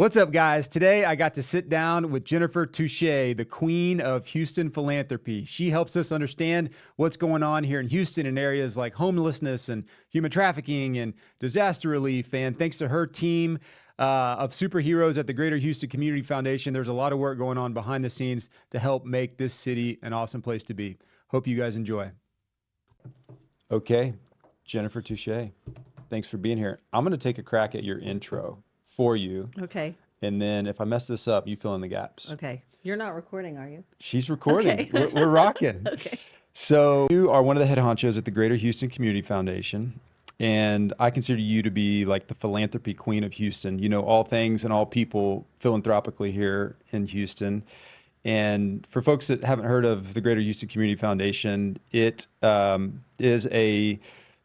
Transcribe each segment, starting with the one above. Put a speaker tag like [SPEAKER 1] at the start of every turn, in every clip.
[SPEAKER 1] What's up, guys? Today, I got to sit down with Jennifer Touchet, the queen of Houston Philanthropy. She helps us understand what's going on here in Houston in areas like homelessness and human trafficking and disaster relief. And thanks to her team of superheroes at the Greater Houston Community Foundation, there's a lot of work going on behind the scenes to help make this city an awesome place to be. Hope you guys enjoy. Okay, Jennifer Touchet, thanks for being here. I'm going to take a crack at your intro for you.
[SPEAKER 2] Okay.
[SPEAKER 1] And then if I mess this up, you fill in the gaps.
[SPEAKER 2] Okay. You're not recording, are you?
[SPEAKER 1] She's recording.
[SPEAKER 2] Okay.
[SPEAKER 1] We're rocking.
[SPEAKER 2] Okay.
[SPEAKER 1] So you are one of the head honchos at the Greater Houston Community Foundation. And I consider you to be like the philanthropy queen of Houston. You know all things and all people philanthropically here in Houston. And for folks that haven't heard of the Greater Houston Community Foundation, it is a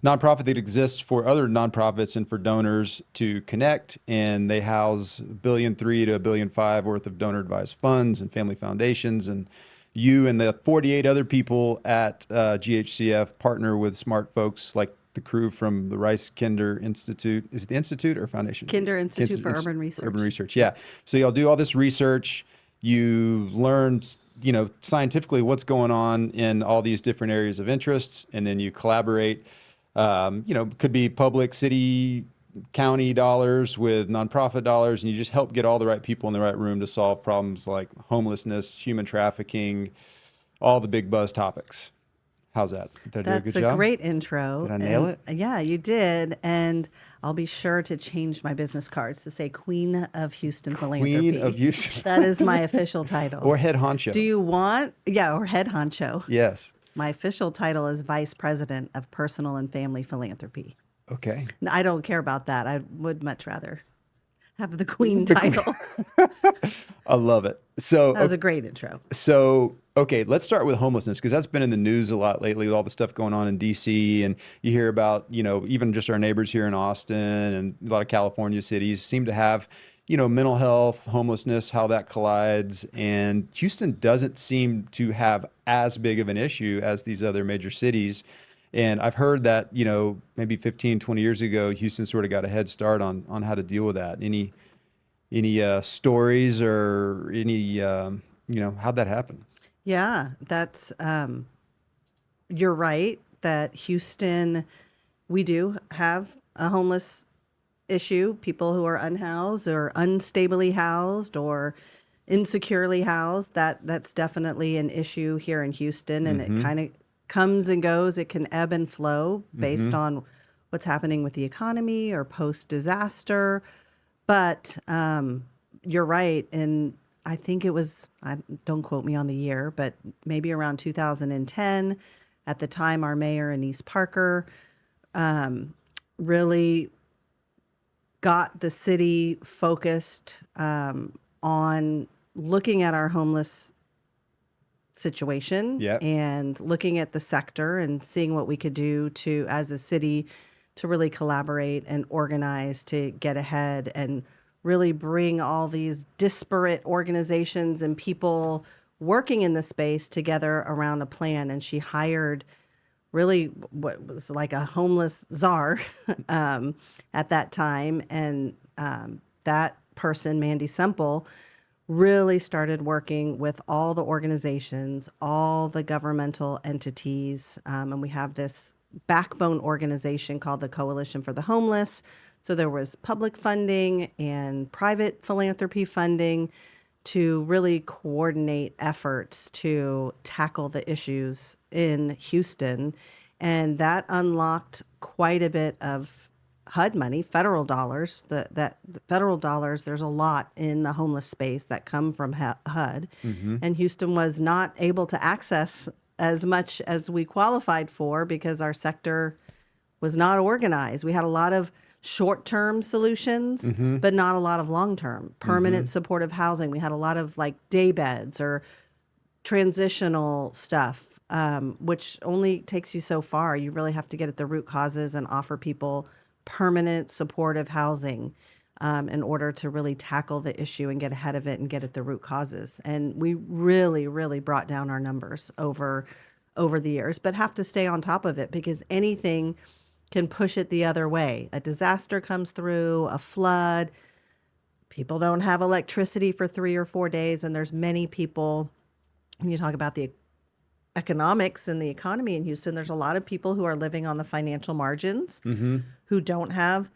[SPEAKER 1] nonprofit that exists for other nonprofits and for donors to connect, and they house $1.3 billion to $1.5 billion worth of donor advised funds and family foundations. And you and the 48 other people at GHCF partner with smart folks like the crew from the Rice Kinder Institute. Is it the Institute or Foundation?
[SPEAKER 2] Kinder Institute for Urban Research.
[SPEAKER 1] Urban Research, yeah. So y'all do all this research. You learned, scientifically what's going on in all these different areas of interests, and then you collaborate. Could be public, city, county dollars with nonprofit dollars, and you just help get all the right people in the right room to solve problems like homelessness, human trafficking, all the big buzz topics. How's that? Did I do a good job?
[SPEAKER 2] That's a great intro.
[SPEAKER 1] Did I nail it?
[SPEAKER 2] Yeah, you did. And I'll be sure to change my business cards to say Queen of Houston Philanthropy.
[SPEAKER 1] Queen of Houston.
[SPEAKER 2] That is my official title.
[SPEAKER 1] Or head honcho.
[SPEAKER 2] Do you want? Yeah, or head honcho.
[SPEAKER 1] Yes.
[SPEAKER 2] My official title is Vice President of Personal and Family Philanthropy.
[SPEAKER 1] Okay.
[SPEAKER 2] No, I don't care about that. I would much rather have the Queen title.
[SPEAKER 1] I love it. So
[SPEAKER 2] That was a great intro.
[SPEAKER 1] So, okay, let's start with homelessness, because that's been in the news a lot lately with all the stuff going on in DC, and you hear about, even just our neighbors here in Austin and a lot of California cities seem to have, mental health, homelessness, how that collides. And Houston doesn't seem to have as big of an issue as these other major cities. And I've heard that, maybe 15, 20 years ago, Houston sort of got a head start on how to deal with that. Any stories or any, how'd that happen?
[SPEAKER 2] Yeah, that's, you're right that Houston, we do have a homeless issue, people who are unhoused or unstably housed or insecurely housed. That's definitely an issue here in Houston, and it kind of comes and goes. It can ebb and flow based on what's happening with the economy or post-disaster. But you're right, and I think it was, don't quote me on the year, but maybe around 2010, at the time, our mayor, Anise Parker, really got the city focused on looking at our homeless situation and looking at the sector and seeing what we could do to, as a city, to really collaborate and organize to get ahead and really bring all these disparate organizations and people working in the space together around a plan. And she hired really what was like a homeless czar at that time. And that person, Mandy Semple, really started working with all the organizations, all the governmental entities. And we have this backbone organization called the Coalition for the Homeless. So there was public funding and private philanthropy funding to really coordinate efforts to tackle the issues in Houston. And that unlocked quite a bit of HUD money, federal dollars. The federal dollars, there's a lot in the homeless space that come from HUD. And Houston was not able to access as much as we qualified for because our sector was not organized. We had a lot of short-term solutions, but not a lot of long-term. Permanent supportive housing. We had a lot of like day beds or transitional stuff, which only takes you so far. You really have to get at the root causes and offer people permanent supportive housing in order to really tackle the issue and get ahead of it and get at the root causes. And we really, really brought down our numbers over the years, but have to stay on top of it because anything can push it the other way. A disaster comes through, a flood, People don't have electricity for 3 or 4 days, and there's many people, when you talk about the economics and the economy in Houston, there's a lot of people who are living on the financial margins who don't have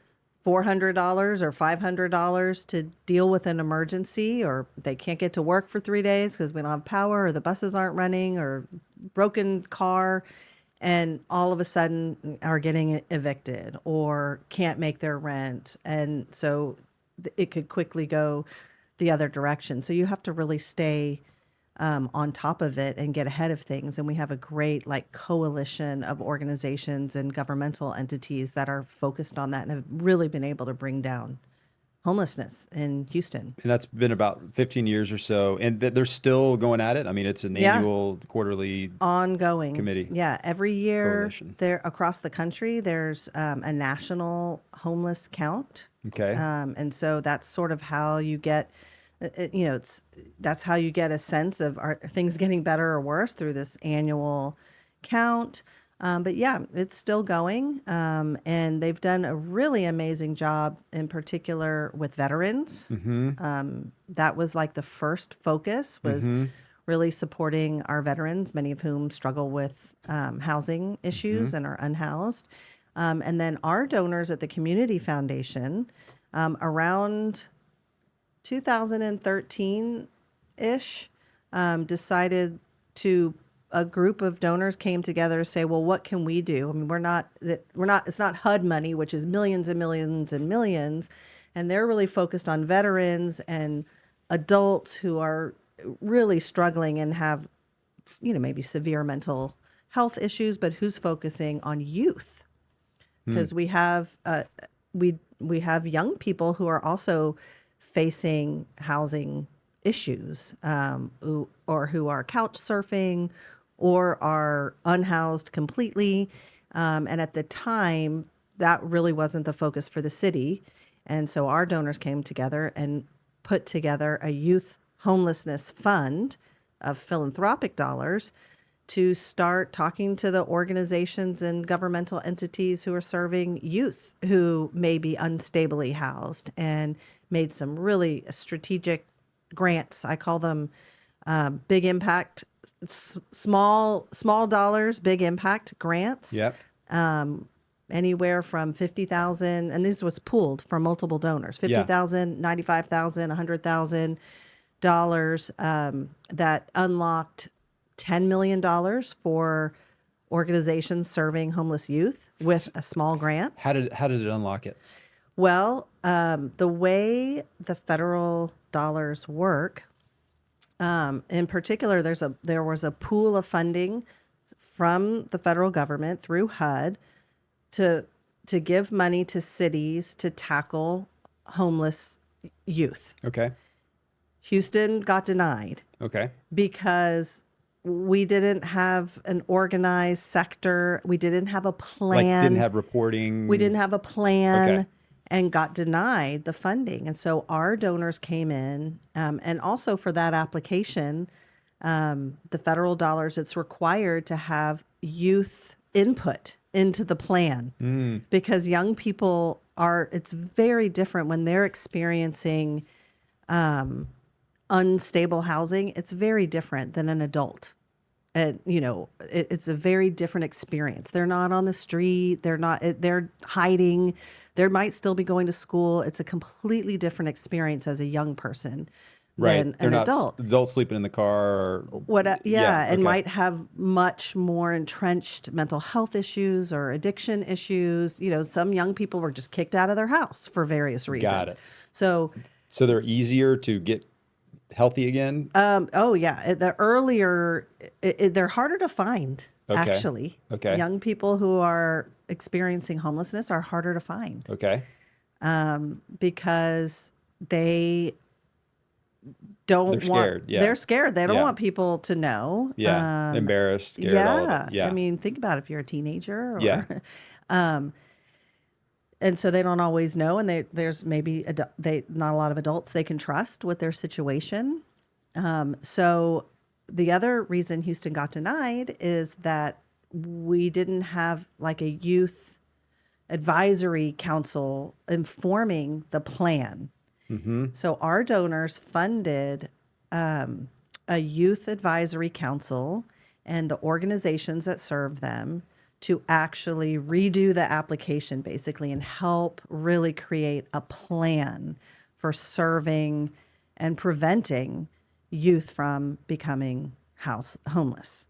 [SPEAKER 2] $400 or $500 to deal with an emergency, or they can't get to work for 3 days because we don't have power, or the buses aren't running, or broken car, and all of a sudden are getting evicted or can't make their rent. And so it could quickly go the other direction. So you have to really stay on top of it and get ahead of things. And we have a great coalition of organizations and governmental entities that are focused on that and have really been able to bring down homelessness in Houston.
[SPEAKER 1] And that's been about 15 years or so. And they're still going at it. I mean, it's an annual, quarterly,
[SPEAKER 2] ongoing
[SPEAKER 1] committee.
[SPEAKER 2] Yeah, every year
[SPEAKER 1] Coalition.
[SPEAKER 2] there across the country, there's a national homeless count.
[SPEAKER 1] Okay.
[SPEAKER 2] And so that's sort of how you get, that's how you get a sense of, are things getting better or worse, through this annual count. But yeah, it's still going. And they've done a really amazing job, in particular with veterans. That was like the first focus, was really supporting our veterans, many of whom struggle with housing issues and are unhoused. And then our donors at the Community Foundation, around 2013-ish, decided to, a group of donors came together to say, well, what can we do? I mean, it's not HUD money, which is millions and millions and millions. And they're really focused on veterans and adults who are really struggling and have, maybe severe mental health issues, but who's focusing on youth. Because we have young people who are also facing housing issues, who are couch surfing or are unhoused completely. And at the time, that really wasn't the focus for the city. And so our donors came together and put together a youth homelessness fund of philanthropic dollars to start talking to the organizations and governmental entities who are serving youth who may be unstably housed, and made some really strategic grants. I call them big impact, small dollars, big impact grants.
[SPEAKER 1] Yep.
[SPEAKER 2] Anywhere from $50,000, and this was pooled from multiple donors, $50,000, $95,000, $100,000, that unlocked $10 million for organizations serving homeless youth with a small grant.
[SPEAKER 1] How did it unlock it?
[SPEAKER 2] Well, the way the federal dollars work, in particular, there was a pool of funding from the federal government through HUD to give money to cities to tackle homeless youth.
[SPEAKER 1] Okay.
[SPEAKER 2] Houston got denied.
[SPEAKER 1] Okay.
[SPEAKER 2] Because we didn't have an organized sector. We didn't have a plan.
[SPEAKER 1] Didn't have reporting.
[SPEAKER 2] We didn't have a plan.
[SPEAKER 1] Okay.
[SPEAKER 2] And got denied the funding. And so our donors came in, and also for that application, the federal dollars, it's required to have youth input into the plan, because young people it's very different when they're experiencing unstable housing. It's very different than an adult. It's a very different experience. They're not on the street. They're hiding. They might still be going to school. It's a completely different experience as a young person than
[SPEAKER 1] They're
[SPEAKER 2] an
[SPEAKER 1] not
[SPEAKER 2] adult.
[SPEAKER 1] Adults sleeping in the car. Or,
[SPEAKER 2] And might have much more entrenched mental health issues or addiction issues. Some young people were just kicked out of their house for various reasons.
[SPEAKER 1] Got it.
[SPEAKER 2] So
[SPEAKER 1] they're easier to get healthy again?
[SPEAKER 2] The earlier, they're harder to find, actually.
[SPEAKER 1] Okay.
[SPEAKER 2] Young people who are experiencing homelessness are harder to find.
[SPEAKER 1] Okay.
[SPEAKER 2] Because they don't
[SPEAKER 1] They're scared.
[SPEAKER 2] They're scared. They don't want people to know.
[SPEAKER 1] Yeah. Embarrassed, scared, all of it. Yeah.
[SPEAKER 2] I mean, think about if you're a teenager.
[SPEAKER 1] Yeah.
[SPEAKER 2] And so they don't always know, and there's maybe not a lot of adults they can trust with their situation. So the other reason Houston got denied is that we didn't have like a youth advisory council informing the plan. So our donors funded a youth advisory council and the organizations that serve them to actually redo the application basically and help really create a plan for serving and preventing youth from becoming homeless.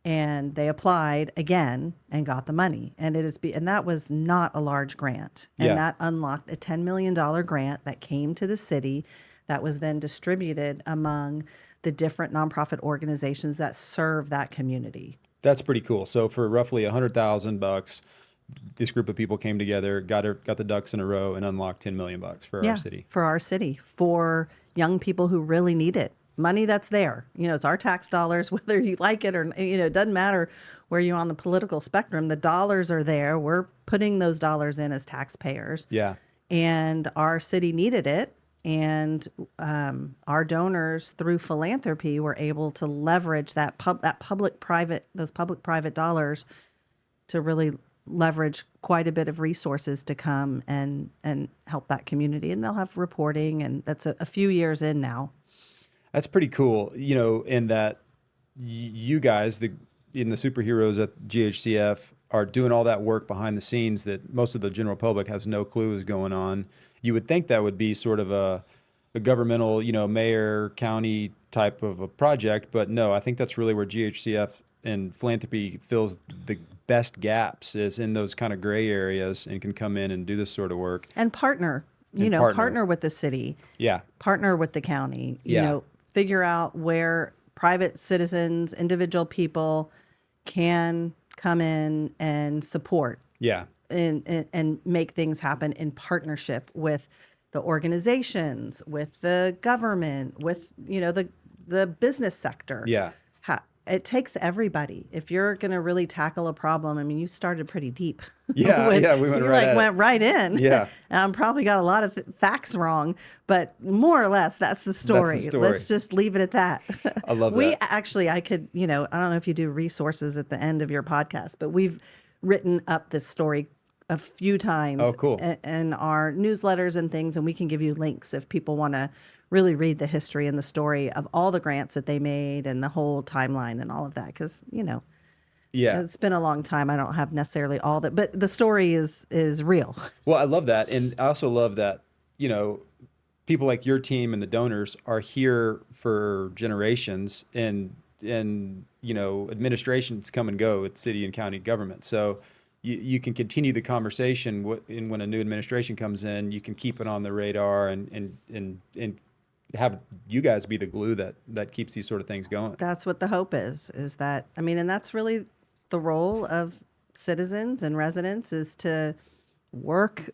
[SPEAKER 2] And they applied again and got the money. And and that was not a large grant. And
[SPEAKER 1] Yeah.
[SPEAKER 2] that unlocked a $10 million grant that came to the city that was then distributed among the different nonprofit organizations that serve that community.
[SPEAKER 1] That's pretty cool. So for roughly $100,000, this group of people came together, got the ducks in a row, and unlocked $10 million for our city.
[SPEAKER 2] For our city, for young people who really need it. Money that's there. It's our tax dollars, whether you like it or, it doesn't matter where you're on the political spectrum. The dollars are there. We're putting those dollars in as taxpayers.
[SPEAKER 1] Yeah.
[SPEAKER 2] And our city needed it. And our donors through Philanthropy were able to leverage those public-private dollars to really leverage quite a bit of resources to come and help that community. And they'll have reporting, and that's a few years in now.
[SPEAKER 1] That's pretty cool, in that you guys, in the superheroes at GHCF, are doing all that work behind the scenes that most of the general public has no clue is going on. You would think that would be sort of a governmental, mayor, county type of a project, but no, I think that's really where GHCF and Philanthropy fills the best gaps, is in those kind of gray areas, and can come in and do this sort of work.
[SPEAKER 2] And partner with the city.
[SPEAKER 1] Yeah.
[SPEAKER 2] Partner with the county.
[SPEAKER 1] Yeah.
[SPEAKER 2] Figure out where private citizens, individual people can come in and support.
[SPEAKER 1] Yeah.
[SPEAKER 2] And make things happen in partnership with the organizations, with the government, with the business sector.
[SPEAKER 1] Yeah.
[SPEAKER 2] It takes everybody. If you're going to really tackle a problem, I mean, you started pretty deep.
[SPEAKER 1] Yeah, we went right at it.
[SPEAKER 2] Went right in.
[SPEAKER 1] Yeah.
[SPEAKER 2] And I'm probably got a lot of facts wrong, but more or less, that's the story.
[SPEAKER 1] That's the story.
[SPEAKER 2] Let's just leave it at that.
[SPEAKER 1] I love
[SPEAKER 2] that. I could, I don't know if you do resources at the end of your podcast, but we've written up this story a few times.
[SPEAKER 1] Oh, cool.
[SPEAKER 2] In our newsletters and things, and we can give you links if people want to really read the history and the story of all the grants that they made and the whole timeline and all of that. Because,
[SPEAKER 1] yeah,
[SPEAKER 2] it's been a long time. I don't have necessarily all that, but the story is real.
[SPEAKER 1] Well, I love that. And I also love that, people like your team and the donors are here for generations, and administrations come and go at city and county government. So you can continue the conversation, when a new administration comes in, you can keep it on the radar and have you guys be the glue that keeps these sort of things going.
[SPEAKER 2] That's what the hope is that, and that's really the role of citizens and residents, is to work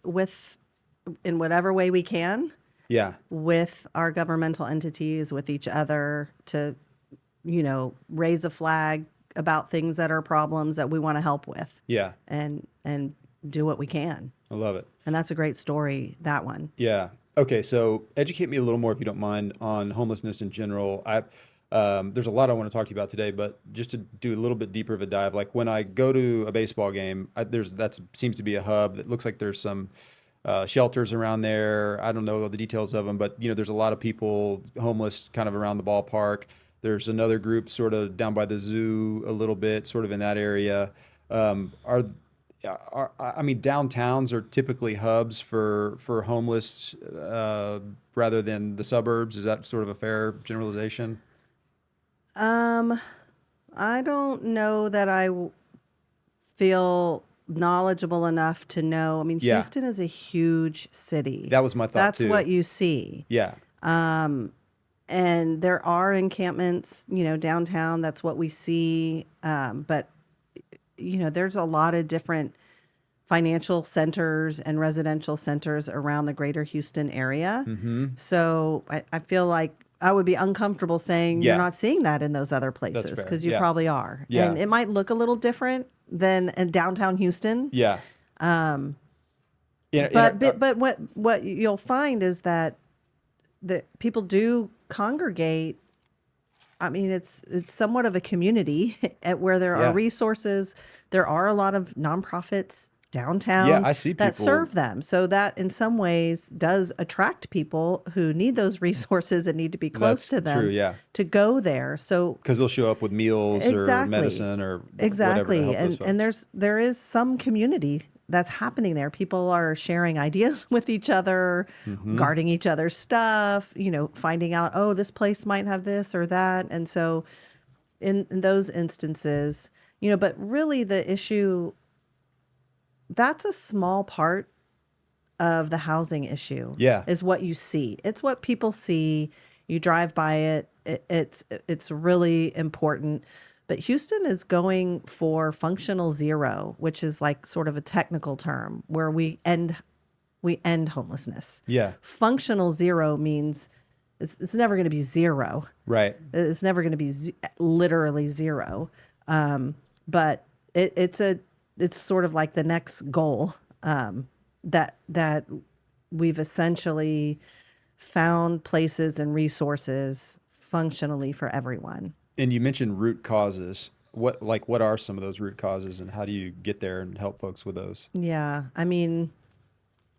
[SPEAKER 2] in whatever way we can.
[SPEAKER 1] Yeah.
[SPEAKER 2] With our governmental entities, with each other, to, raise a flag about things that are problems that we want to help with.
[SPEAKER 1] Yeah.
[SPEAKER 2] And do what we can.
[SPEAKER 1] I love it.
[SPEAKER 2] And that's a great story, that one.
[SPEAKER 1] Yeah. Okay, so educate me a little more, if you don't mind, on homelessness in general. There's a lot I want to talk to you about today, but just to do a little bit deeper of a dive, like when I go to a baseball game, that seems to be a hub. That looks like there's some shelters around there. I don't know the details of them, but there's a lot of people homeless kind of around the ballpark. There's another group sort of down by the zoo a little bit, sort of in that area. Downtowns are typically hubs for homeless rather than the suburbs. Is that sort of a fair generalization?
[SPEAKER 2] I don't know that I feel knowledgeable enough to know.
[SPEAKER 1] Yeah.
[SPEAKER 2] Houston is a huge city.
[SPEAKER 1] That was my thought too.
[SPEAKER 2] That's what you see.
[SPEAKER 1] Yeah.
[SPEAKER 2] And there are encampments, downtown. That's what we see. But there's a lot of different financial centers and residential centers around the greater Houston area.
[SPEAKER 1] Mm-hmm.
[SPEAKER 2] So I feel like I would be uncomfortable saying you're not seeing that in those other places, because you probably are.
[SPEAKER 1] Yeah.
[SPEAKER 2] And it might look a little different than in downtown Houston.
[SPEAKER 1] Yeah.
[SPEAKER 2] But what you'll find is that people do congregate. It's somewhat of a community where there are resources. There are a lot of nonprofits downtown
[SPEAKER 1] I see
[SPEAKER 2] that
[SPEAKER 1] people.
[SPEAKER 2] serve them. So that in some ways does attract people who need those resources and need to be close
[SPEAKER 1] That's
[SPEAKER 2] to
[SPEAKER 1] true.
[SPEAKER 2] them
[SPEAKER 1] Yeah.
[SPEAKER 2] to go there. So
[SPEAKER 1] Because they'll show up with meals or
[SPEAKER 2] exactly.
[SPEAKER 1] medicine or whatever to
[SPEAKER 2] Exactly.
[SPEAKER 1] help those
[SPEAKER 2] And
[SPEAKER 1] folks.
[SPEAKER 2] there is some community that's happening there. People are sharing ideas with each other, guarding each other's stuff, finding out, oh, this place might have this or that. And so in those instances, but really the issue, that's a small part of the housing issue
[SPEAKER 1] Yeah.
[SPEAKER 2] is what you see. It's what people see. You drive by it. It's really important. But Houston is going for functional zero, which is like sort of a technical term where we end homelessness.
[SPEAKER 1] Yeah.
[SPEAKER 2] Functional zero means it's never going to be zero.
[SPEAKER 1] Right.
[SPEAKER 2] It's never going to be literally zero. But it's sort of like the next goal that we've essentially found places and resources functionally for everyone.
[SPEAKER 1] And you mentioned root causes. What are some of those root causes and how do you get there and help folks with those?
[SPEAKER 2] Yeah, I mean,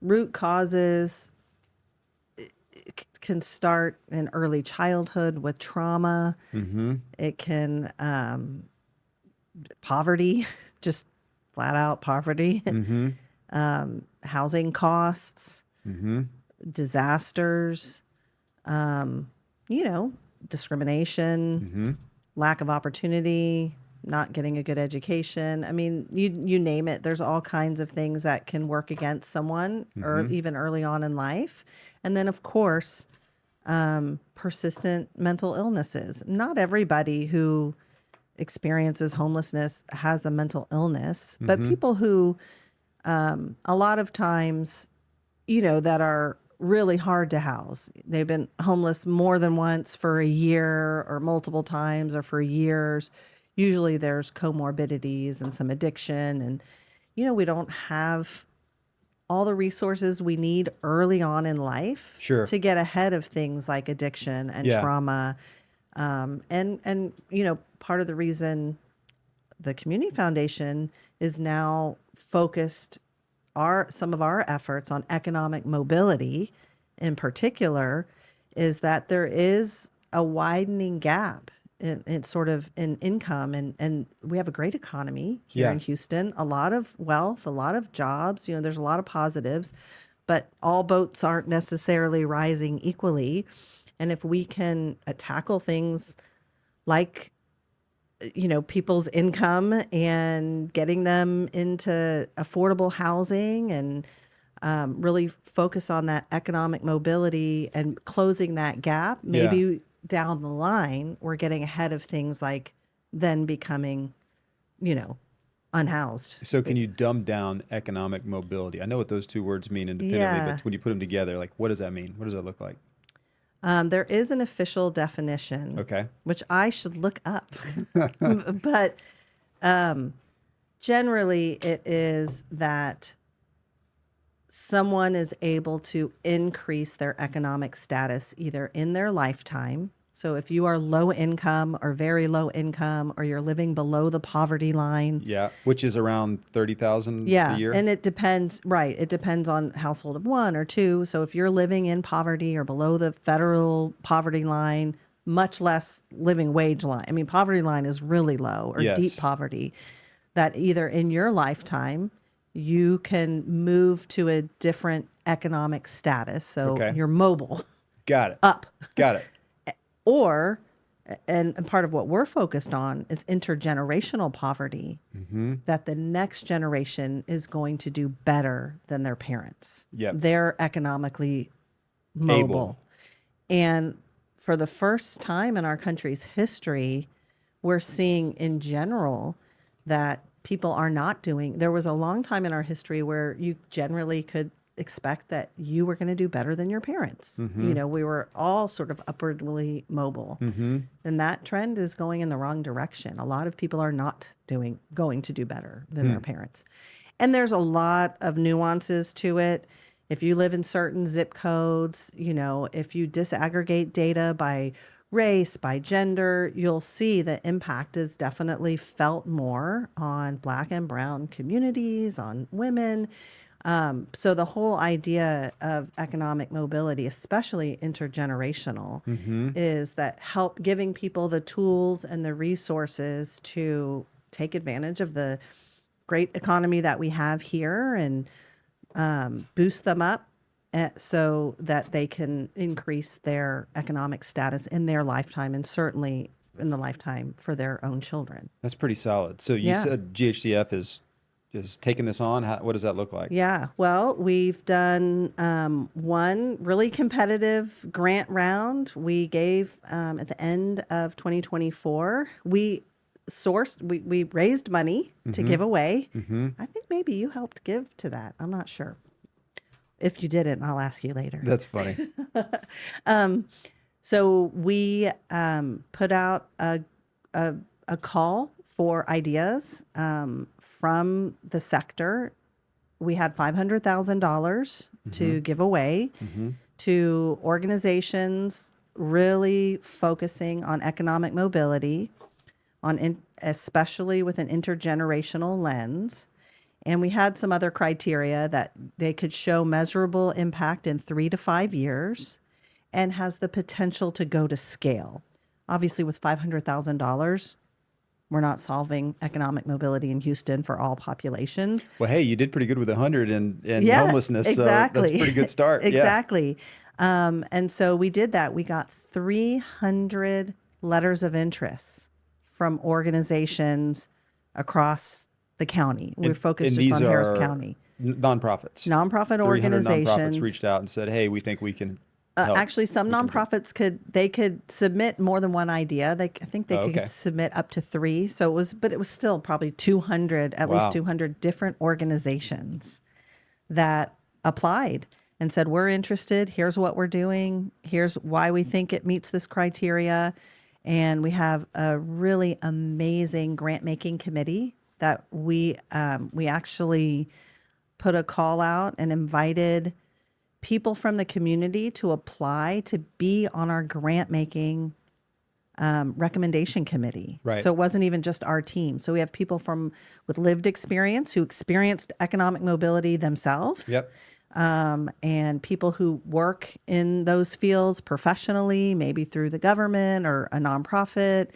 [SPEAKER 2] root causes can start in early childhood with trauma. It can poverty, just flat out poverty, housing costs, disasters, discrimination, lack of opportunity, not getting a good education. I mean, you name it. There's all kinds of things that can work against someone or even early on in life. And then, of course, persistent mental illnesses. Not everybody who experiences homelessness has a mental illness, but people who a lot of times, that are really hard to house. They've been homeless more than once for a year or multiple times or for years. Usually there's comorbidities and some addiction. And, we don't have all the resources we need early on in life
[SPEAKER 1] Sure.
[SPEAKER 2] to get ahead of things like addiction and
[SPEAKER 1] Yeah.
[SPEAKER 2] trauma. And part of the reason the Community Foundation is now focused some of our efforts on economic mobility in particular is that there is a widening gap in sort of in income and we have a great economy here
[SPEAKER 1] Yeah.
[SPEAKER 2] in Houston, a lot of wealth, a lot of jobs, there's a lot of positives, but all boats aren't necessarily rising equally. And if we can tackle things like people's income and getting them into affordable housing and really focus on that economic mobility and closing that gap, maybe down the line, we're getting ahead of things like then becoming, unhoused.
[SPEAKER 1] So can you dumb down economic mobility? I know what those two words mean independently, but when you put them together, what does that mean? What does that look like?
[SPEAKER 2] There is an official definition,
[SPEAKER 1] Okay.
[SPEAKER 2] which I should look up. But generally, it is that someone is able to increase their economic status either in their lifetime. So if you are low income or very low income or you're living below the poverty line.
[SPEAKER 1] Yeah, which is around 30,000 a year.
[SPEAKER 2] And it depends, right? It depends on household of one or two. So if you're living in poverty or below the federal poverty line, much less living wage line. I mean, poverty line is really low or deep poverty, that either in your lifetime you can move to a different economic status. So you're mobile.
[SPEAKER 1] Got it.
[SPEAKER 2] Up.
[SPEAKER 1] Got it.
[SPEAKER 2] Or, and part of what we're focused on is intergenerational poverty, that the next generation is going to do better than their parents.
[SPEAKER 1] Yep.
[SPEAKER 2] They're economically mobile. And for the first time in our country's history, we're seeing in general that people are not doing. There was a long time in our history where you generally could expect that you were going to do better than your parents. We were all sort of upwardly mobile. And that trend is going in the wrong direction. A lot of people are not going to do better than their parents. And there's a lot of nuances to it. If you live in certain zip codes, if you disaggregate data by race, by gender, you'll see the impact is definitely felt more on Black and brown communities, on women. So the whole idea of economic mobility, especially intergenerational, is that help giving people the tools and the resources to take advantage of the great economy that we have here and boost them up so that they can increase their economic status in their lifetime and certainly in the lifetime for their own children.
[SPEAKER 1] That's pretty solid. So you
[SPEAKER 2] Yeah.
[SPEAKER 1] said GHCF is taking this on. What does that look like?
[SPEAKER 2] Yeah, well, we've done one really competitive grant round. We gave at the end of 2024. We raised money to give away. I think maybe you helped give to that. I'm not sure. If you didn't, I'll ask you later.
[SPEAKER 1] That's funny.
[SPEAKER 2] So we put out a call for ideas from the sector. We had $500,000 to give away to organizations really focusing on economic mobility, especially with an intergenerational lens. And we had some other criteria that they could show measurable impact in 3 to 5 years and has the potential to go to scale. Obviously, with $500,000, we're not solving economic mobility in Houston for all populations.
[SPEAKER 1] Well, hey, you did pretty good with 100 and
[SPEAKER 2] Yeah,
[SPEAKER 1] homelessness.
[SPEAKER 2] exactly.
[SPEAKER 1] So that's a pretty good start.
[SPEAKER 2] Exactly. And so we did that. We got 300 letters of interest from organizations across the county. We're focused just on Harris County.
[SPEAKER 1] Nonprofits.
[SPEAKER 2] Nonprofit
[SPEAKER 1] 300
[SPEAKER 2] organizations.
[SPEAKER 1] nonprofits reached out and said, "Hey, we think we can help."
[SPEAKER 2] Actually, some nonprofits could submit more than one idea. I think they could submit up to 3. So it was still probably 200, at least 200 different organizations that applied and said, "We're interested. Here's what we're doing. Here's why we think it meets this criteria." And we have a really amazing grant making committee that we actually put a call out and invited people from the community to apply to be on our grant making recommendation committee.
[SPEAKER 1] Right.
[SPEAKER 2] So it wasn't even just our team. So we have people with lived experience who experienced economic mobility themselves.
[SPEAKER 1] Yep.
[SPEAKER 2] And people who work in those fields professionally, maybe through the government or a nonprofit,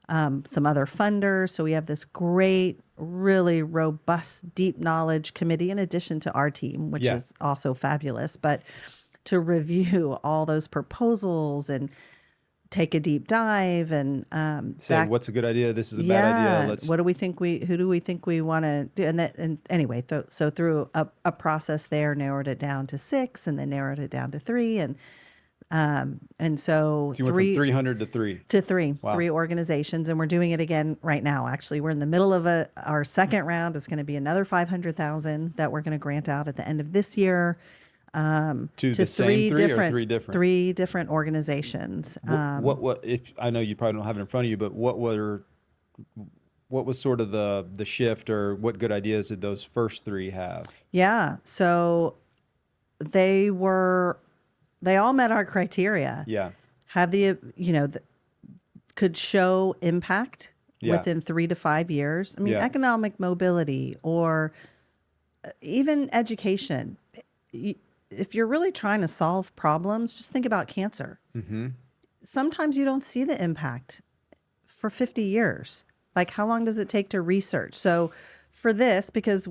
[SPEAKER 2] some other funders. So we have this great, really robust, deep knowledge committee in addition to our team, which is also fabulous. But to review all those proposals and take a deep dive and
[SPEAKER 1] say what's a good idea, this is a bad idea.
[SPEAKER 2] What do we think who do we think we want to do? And anyway, so through a process there, narrowed it down to 6, and then narrowed it down to 3, and so
[SPEAKER 1] you went from 300 to 3.
[SPEAKER 2] To 3,
[SPEAKER 1] Wow.
[SPEAKER 2] 3 organizations, and we're doing it again right now. Actually, we're in the middle of our second round. It's going to be another $500,000 that we're going to grant out at the end of this year.
[SPEAKER 1] To the same 3 or 3 different?
[SPEAKER 2] 3 different organizations.
[SPEAKER 1] What if I know you probably don't have it in front of you, but what was sort of the shift, or what good ideas did those first 3 have?
[SPEAKER 2] Yeah, so they all met our criteria.
[SPEAKER 1] Yeah.
[SPEAKER 2] Have could show impact within 3 to 5 years. I mean, economic mobility or even education. If you're really trying to solve problems, just think about cancer.
[SPEAKER 1] Mm-hmm.
[SPEAKER 2] Sometimes you don't see the impact for 50 years. Like, how long does it take to research? So for this, because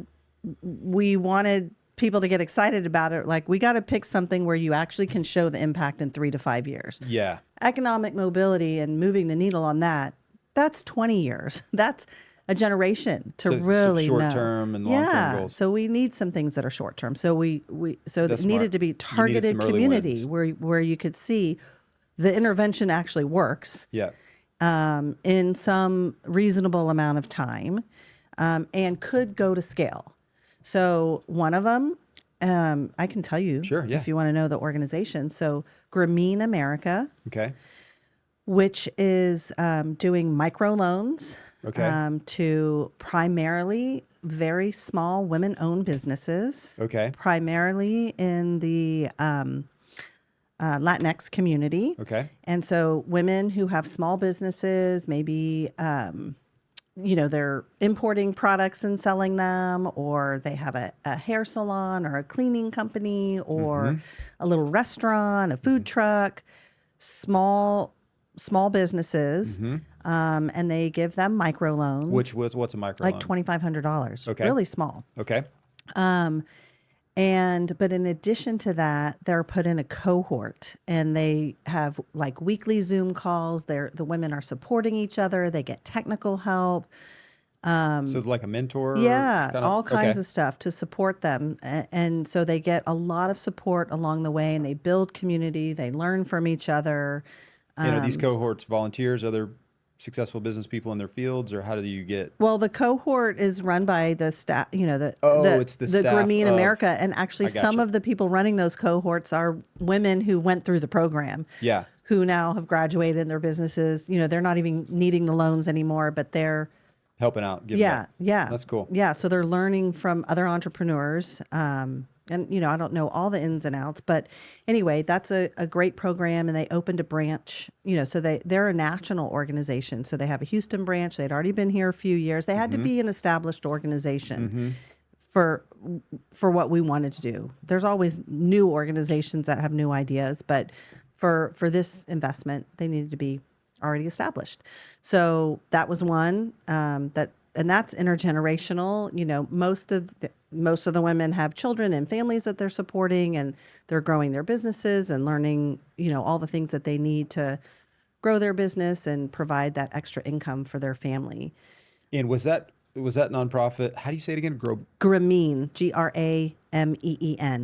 [SPEAKER 2] we wanted people to get excited about it, like, we got to pick something where you actually can show the impact in 3 to 5 years.
[SPEAKER 1] Yeah.
[SPEAKER 2] Economic mobility and moving the needle on that's 20 years. That's a generation to really know.
[SPEAKER 1] Short-term and long-term goals.
[SPEAKER 2] So we need some things that are short-term. So
[SPEAKER 1] That's
[SPEAKER 2] it needed to be targeted community where you could see the intervention actually works.
[SPEAKER 1] Yeah.
[SPEAKER 2] In some reasonable amount of time, and could go to scale. So one of them, I can tell you if you want to know the organization. So Grameen America, which is doing microloans to primarily very small women-owned businesses. Primarily in the Latinx community.
[SPEAKER 1] Okay.
[SPEAKER 2] And so women who have small businesses, maybe, they're importing products and selling them, or they have a hair salon or a cleaning company or a little restaurant, a food truck, small businesses. And they give them microloans.
[SPEAKER 1] What's a microloan?
[SPEAKER 2] Like $2,500.
[SPEAKER 1] Okay.
[SPEAKER 2] Really small.
[SPEAKER 1] Okay.
[SPEAKER 2] But in addition to that, they're put in a cohort, and they have like weekly Zoom calls. The women are supporting each other. They get technical help.
[SPEAKER 1] So like a mentor?
[SPEAKER 2] Yeah, all kinds
[SPEAKER 1] okay.
[SPEAKER 2] of stuff to support them. And so they get a lot of support along the way, and they build community. They learn from each other.
[SPEAKER 1] These cohorts volunteers, other successful business people in their fields, or how do you get?
[SPEAKER 2] Well, the cohort is run by the staff,
[SPEAKER 1] It's the staff
[SPEAKER 2] Grameen
[SPEAKER 1] of-
[SPEAKER 2] America. And actually,
[SPEAKER 1] I gotcha.
[SPEAKER 2] some of the people running those cohorts are women who went through the program.
[SPEAKER 1] Yeah.
[SPEAKER 2] Who now have graduated in their businesses. They're not even needing the loans anymore, but they're
[SPEAKER 1] Helping out. Giving back.
[SPEAKER 2] Yeah.
[SPEAKER 1] That's cool.
[SPEAKER 2] Yeah, so they're learning from other entrepreneurs. And I don't know all the ins and outs, but anyway, that's a great program. And they opened a branch, so they're a national organization. So they have a Houston branch. They'd already been here a few years. They had to be an established organization for what we wanted to do. There's always new organizations that have new ideas, but for this investment, they needed to be already established. So that was one and that's intergenerational. Most of the women have children and families that they're supporting, and they're growing their businesses and learning, all the things that they need to grow their business and provide that extra income for their family.
[SPEAKER 1] And was that nonprofit? How do you say it again?
[SPEAKER 2] Grameen, Grameen.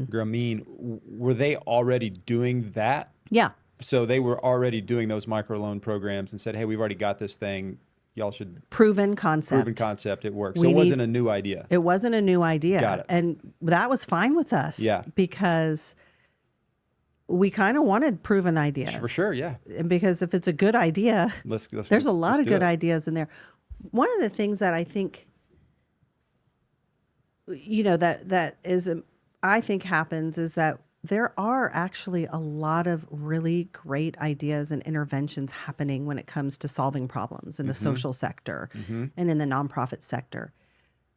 [SPEAKER 1] Grameen. Were they already doing that?
[SPEAKER 2] Yeah.
[SPEAKER 1] So they were already doing those microloan programs and said, "Hey, we've already got this thing. Y'all should."
[SPEAKER 2] Proven concept.
[SPEAKER 1] It works. So it wasn't a new idea.
[SPEAKER 2] It wasn't a new idea.
[SPEAKER 1] Got it.
[SPEAKER 2] And that was fine with us.
[SPEAKER 1] Yeah.
[SPEAKER 2] Because we kind of wanted proven ideas.
[SPEAKER 1] For sure, yeah.
[SPEAKER 2] And because if it's a good idea, there's a lot of good ideas in there. One of the things that I think, that is, I think happens is that there are actually a lot of really great ideas and interventions happening when it comes to solving problems in the social sector and in the nonprofit sector.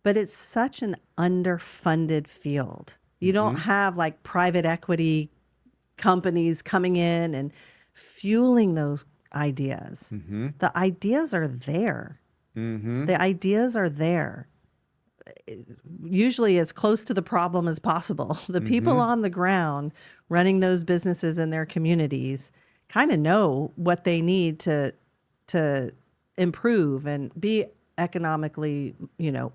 [SPEAKER 2] But it's such an underfunded field. You don't have like private equity companies coming in and fueling those ideas. The ideas are there. The ideas are there. Usually as close to the problem as possible. The people on the ground running those businesses in their communities kind of know what they need to improve and be economically,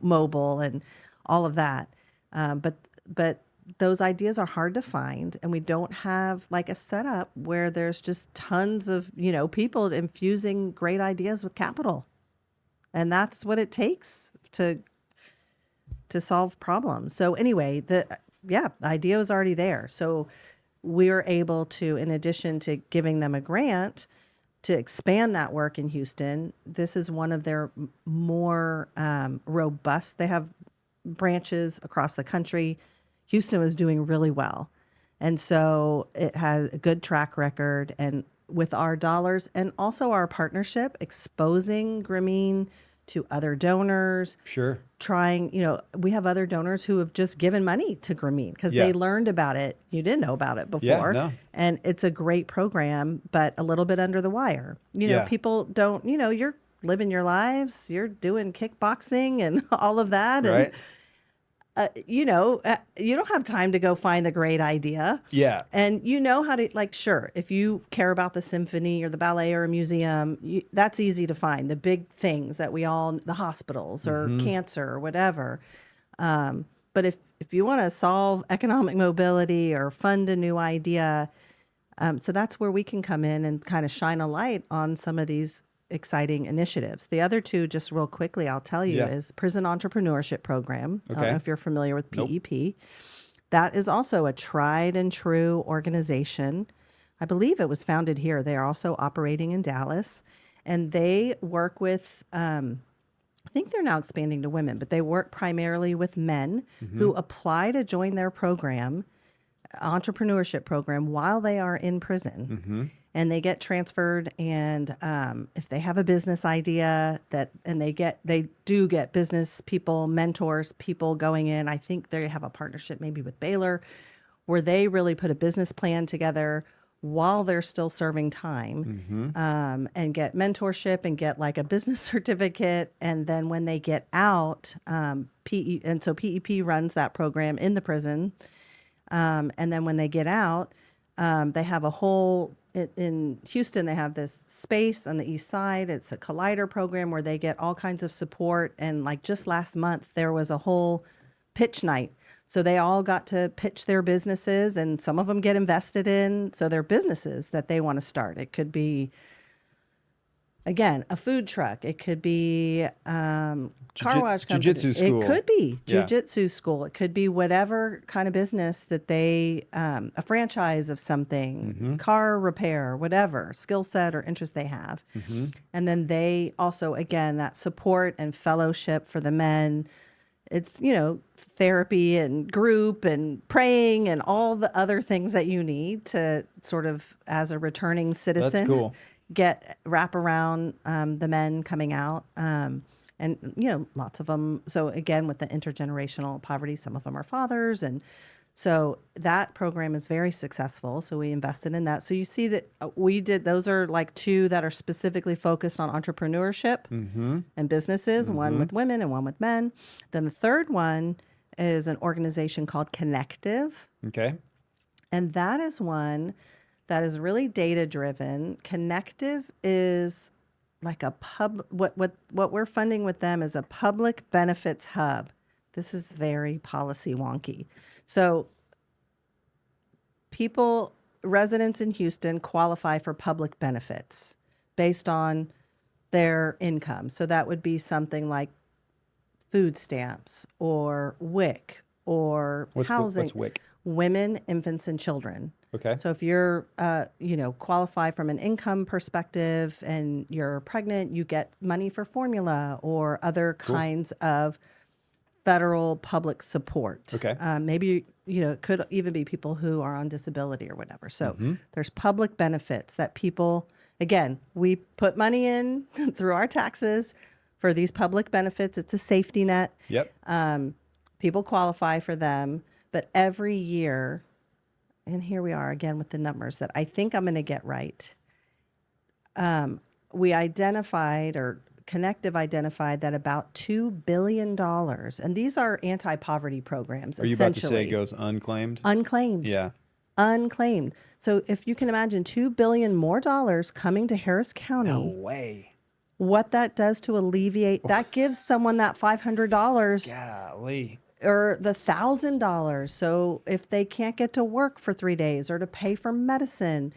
[SPEAKER 2] mobile and all of that. But those ideas are hard to find, and we don't have like a setup where there's just tons of, people infusing great ideas with capital. And that's what it takes to solve problems. So anyway, the idea was already there. So we were able to, in addition to giving them a grant to expand that work in Houston, this is one of their more robust. They have branches across the country. Houston was doing really well. And so it has a good track record. And with our dollars and also our partnership, exposing Grameen to other donors.
[SPEAKER 1] Sure.
[SPEAKER 2] Trying, we have other donors who have just given money to Grameen because they learned about it. You didn't know about it before.
[SPEAKER 1] Yeah, no.
[SPEAKER 2] And it's a great program, but a little bit under the wire. People don't, you're living your lives, you're doing kickboxing and all of that.
[SPEAKER 1] Right.
[SPEAKER 2] And, you don't have time to go find the great idea.
[SPEAKER 1] Yeah.
[SPEAKER 2] And how to, sure, if you care about the symphony or the ballet or a museum, that's easy to find. The big things that the hospitals or cancer or whatever. But if you want to solve economic mobility or fund a new idea, so that's where we can come in and kind of shine a light on some of these exciting initiatives. The other two, just real quickly, I'll tell you, is Prison Entrepreneurship Program. I don't know if you're familiar with PEP. Nope. That is also a tried and true organization. I believe it was founded here. They are also operating in Dallas, and they work with, I think they're now expanding to women, but they work primarily with men who apply to join their program. entrepreneurship program while they are in prison. And they get transferred, and if they have a business idea they do get business people, mentors, people going in. I think they have a partnership maybe with Baylor, where they really put a business plan together while they're still serving time, and get mentorship and get like a business certificate. And then when they get out, so PEP runs that program in the prison. And then when they get out, they have a whole, in Houston, they have this space on the east side. It's a collider program where they get all kinds of support. And like just last month, there was a whole pitch night. So they all got to pitch their businesses, and some of them get invested in. So their businesses that they want to start. It could be, again, a food truck. It could be car wash company.
[SPEAKER 1] Jiu-jitsu school.
[SPEAKER 2] It could be
[SPEAKER 1] Yeah.
[SPEAKER 2] jiu-jitsu school. It could be whatever kind of business that they, a franchise of something, car repair, whatever skill set or interest they have. And then they also, again, that support and fellowship for the men. It's, therapy and group and praying and all the other things that you need to sort of, as a returning citizen,
[SPEAKER 1] That's cool.
[SPEAKER 2] wrap around the men coming out. And, lots of them. So again, with the intergenerational poverty, some of them are fathers. And so that program is very successful. So we invested in that. So you see that those are like two that are specifically focused on entrepreneurship and businesses, one with women and one with men. Then the third one is an organization called Connective.
[SPEAKER 1] Okay.
[SPEAKER 2] And that is one that is really data driven. Connective is like a what we're funding with them is a public benefits hub. This is very policy wonky. So residents in Houston qualify for public benefits based on their income. So that would be something like food stamps or WIC or housing.
[SPEAKER 1] What's WIC?
[SPEAKER 2] Women, infants, and children.
[SPEAKER 1] Okay.
[SPEAKER 2] So if you're, qualify from an income perspective and you're pregnant, you get money for formula or other kinds of federal public support.
[SPEAKER 1] Okay.
[SPEAKER 2] Maybe, it could even be people who are on disability or whatever. So there's public benefits that people, again, we put money in through our taxes for these public benefits. It's a safety net.
[SPEAKER 1] Yep.
[SPEAKER 2] People qualify for them, but every year, and here we are again with the numbers that I think I'm going to get right. We identified, or Connective identified, that about $2 billion, and these are anti-poverty programs.
[SPEAKER 1] Are you about to say it goes unclaimed?
[SPEAKER 2] Unclaimed.
[SPEAKER 1] Yeah.
[SPEAKER 2] Unclaimed. So if you can imagine $2 billion more dollars coming to Harris County.
[SPEAKER 1] No way.
[SPEAKER 2] What that does to alleviate, that gives someone that $500.
[SPEAKER 1] Golly.
[SPEAKER 2] Or the $1,000. So if they can't get to work for 3 days or to pay for medicine,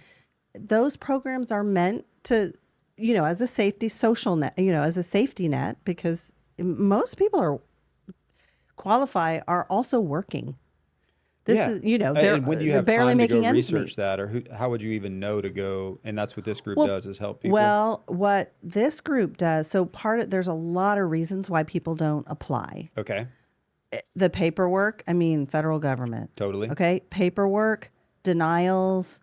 [SPEAKER 2] those programs are meant to, as a safety social net, as a safety net, because most people are also working. This is, they're barely making ends meet.
[SPEAKER 1] Research that, or how would you even know to go? And that's what this group does, is help people.
[SPEAKER 2] Well, what this group does, so there's a lot of reasons why people don't apply.
[SPEAKER 1] Okay.
[SPEAKER 2] The paperwork, federal government.
[SPEAKER 1] Totally.
[SPEAKER 2] Okay. Paperwork, denials,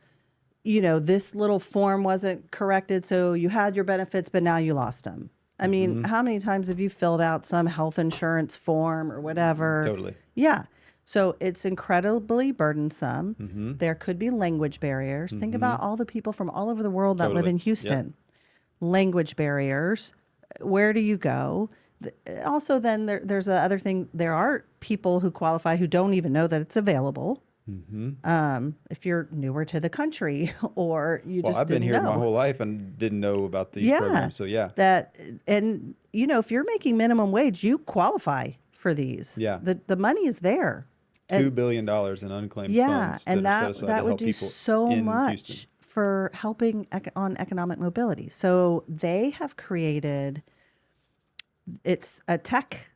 [SPEAKER 2] this little form wasn't corrected. So you had your benefits, but now you lost them. How many times have you filled out some health insurance form or whatever?
[SPEAKER 1] Totally.
[SPEAKER 2] Yeah. So it's incredibly burdensome. There could be language barriers. Think about all the people from all over the world that live in Houston. Yep. Language barriers. Where do you go? Also, then there's the other thing. There are people who qualify who don't even know that it's available. If you're newer to the country, or you just
[SPEAKER 1] I've been
[SPEAKER 2] didn't
[SPEAKER 1] here
[SPEAKER 2] know.
[SPEAKER 1] my whole life and didn't know about these programs. So
[SPEAKER 2] if you're making minimum wage, you qualify for these.
[SPEAKER 1] Yeah.
[SPEAKER 2] The money is there.
[SPEAKER 1] $2 billion in unclaimed funds.
[SPEAKER 2] And that would do
[SPEAKER 1] people
[SPEAKER 2] so much
[SPEAKER 1] Houston.
[SPEAKER 2] for helping on economic mobility. So they have created, it's a tech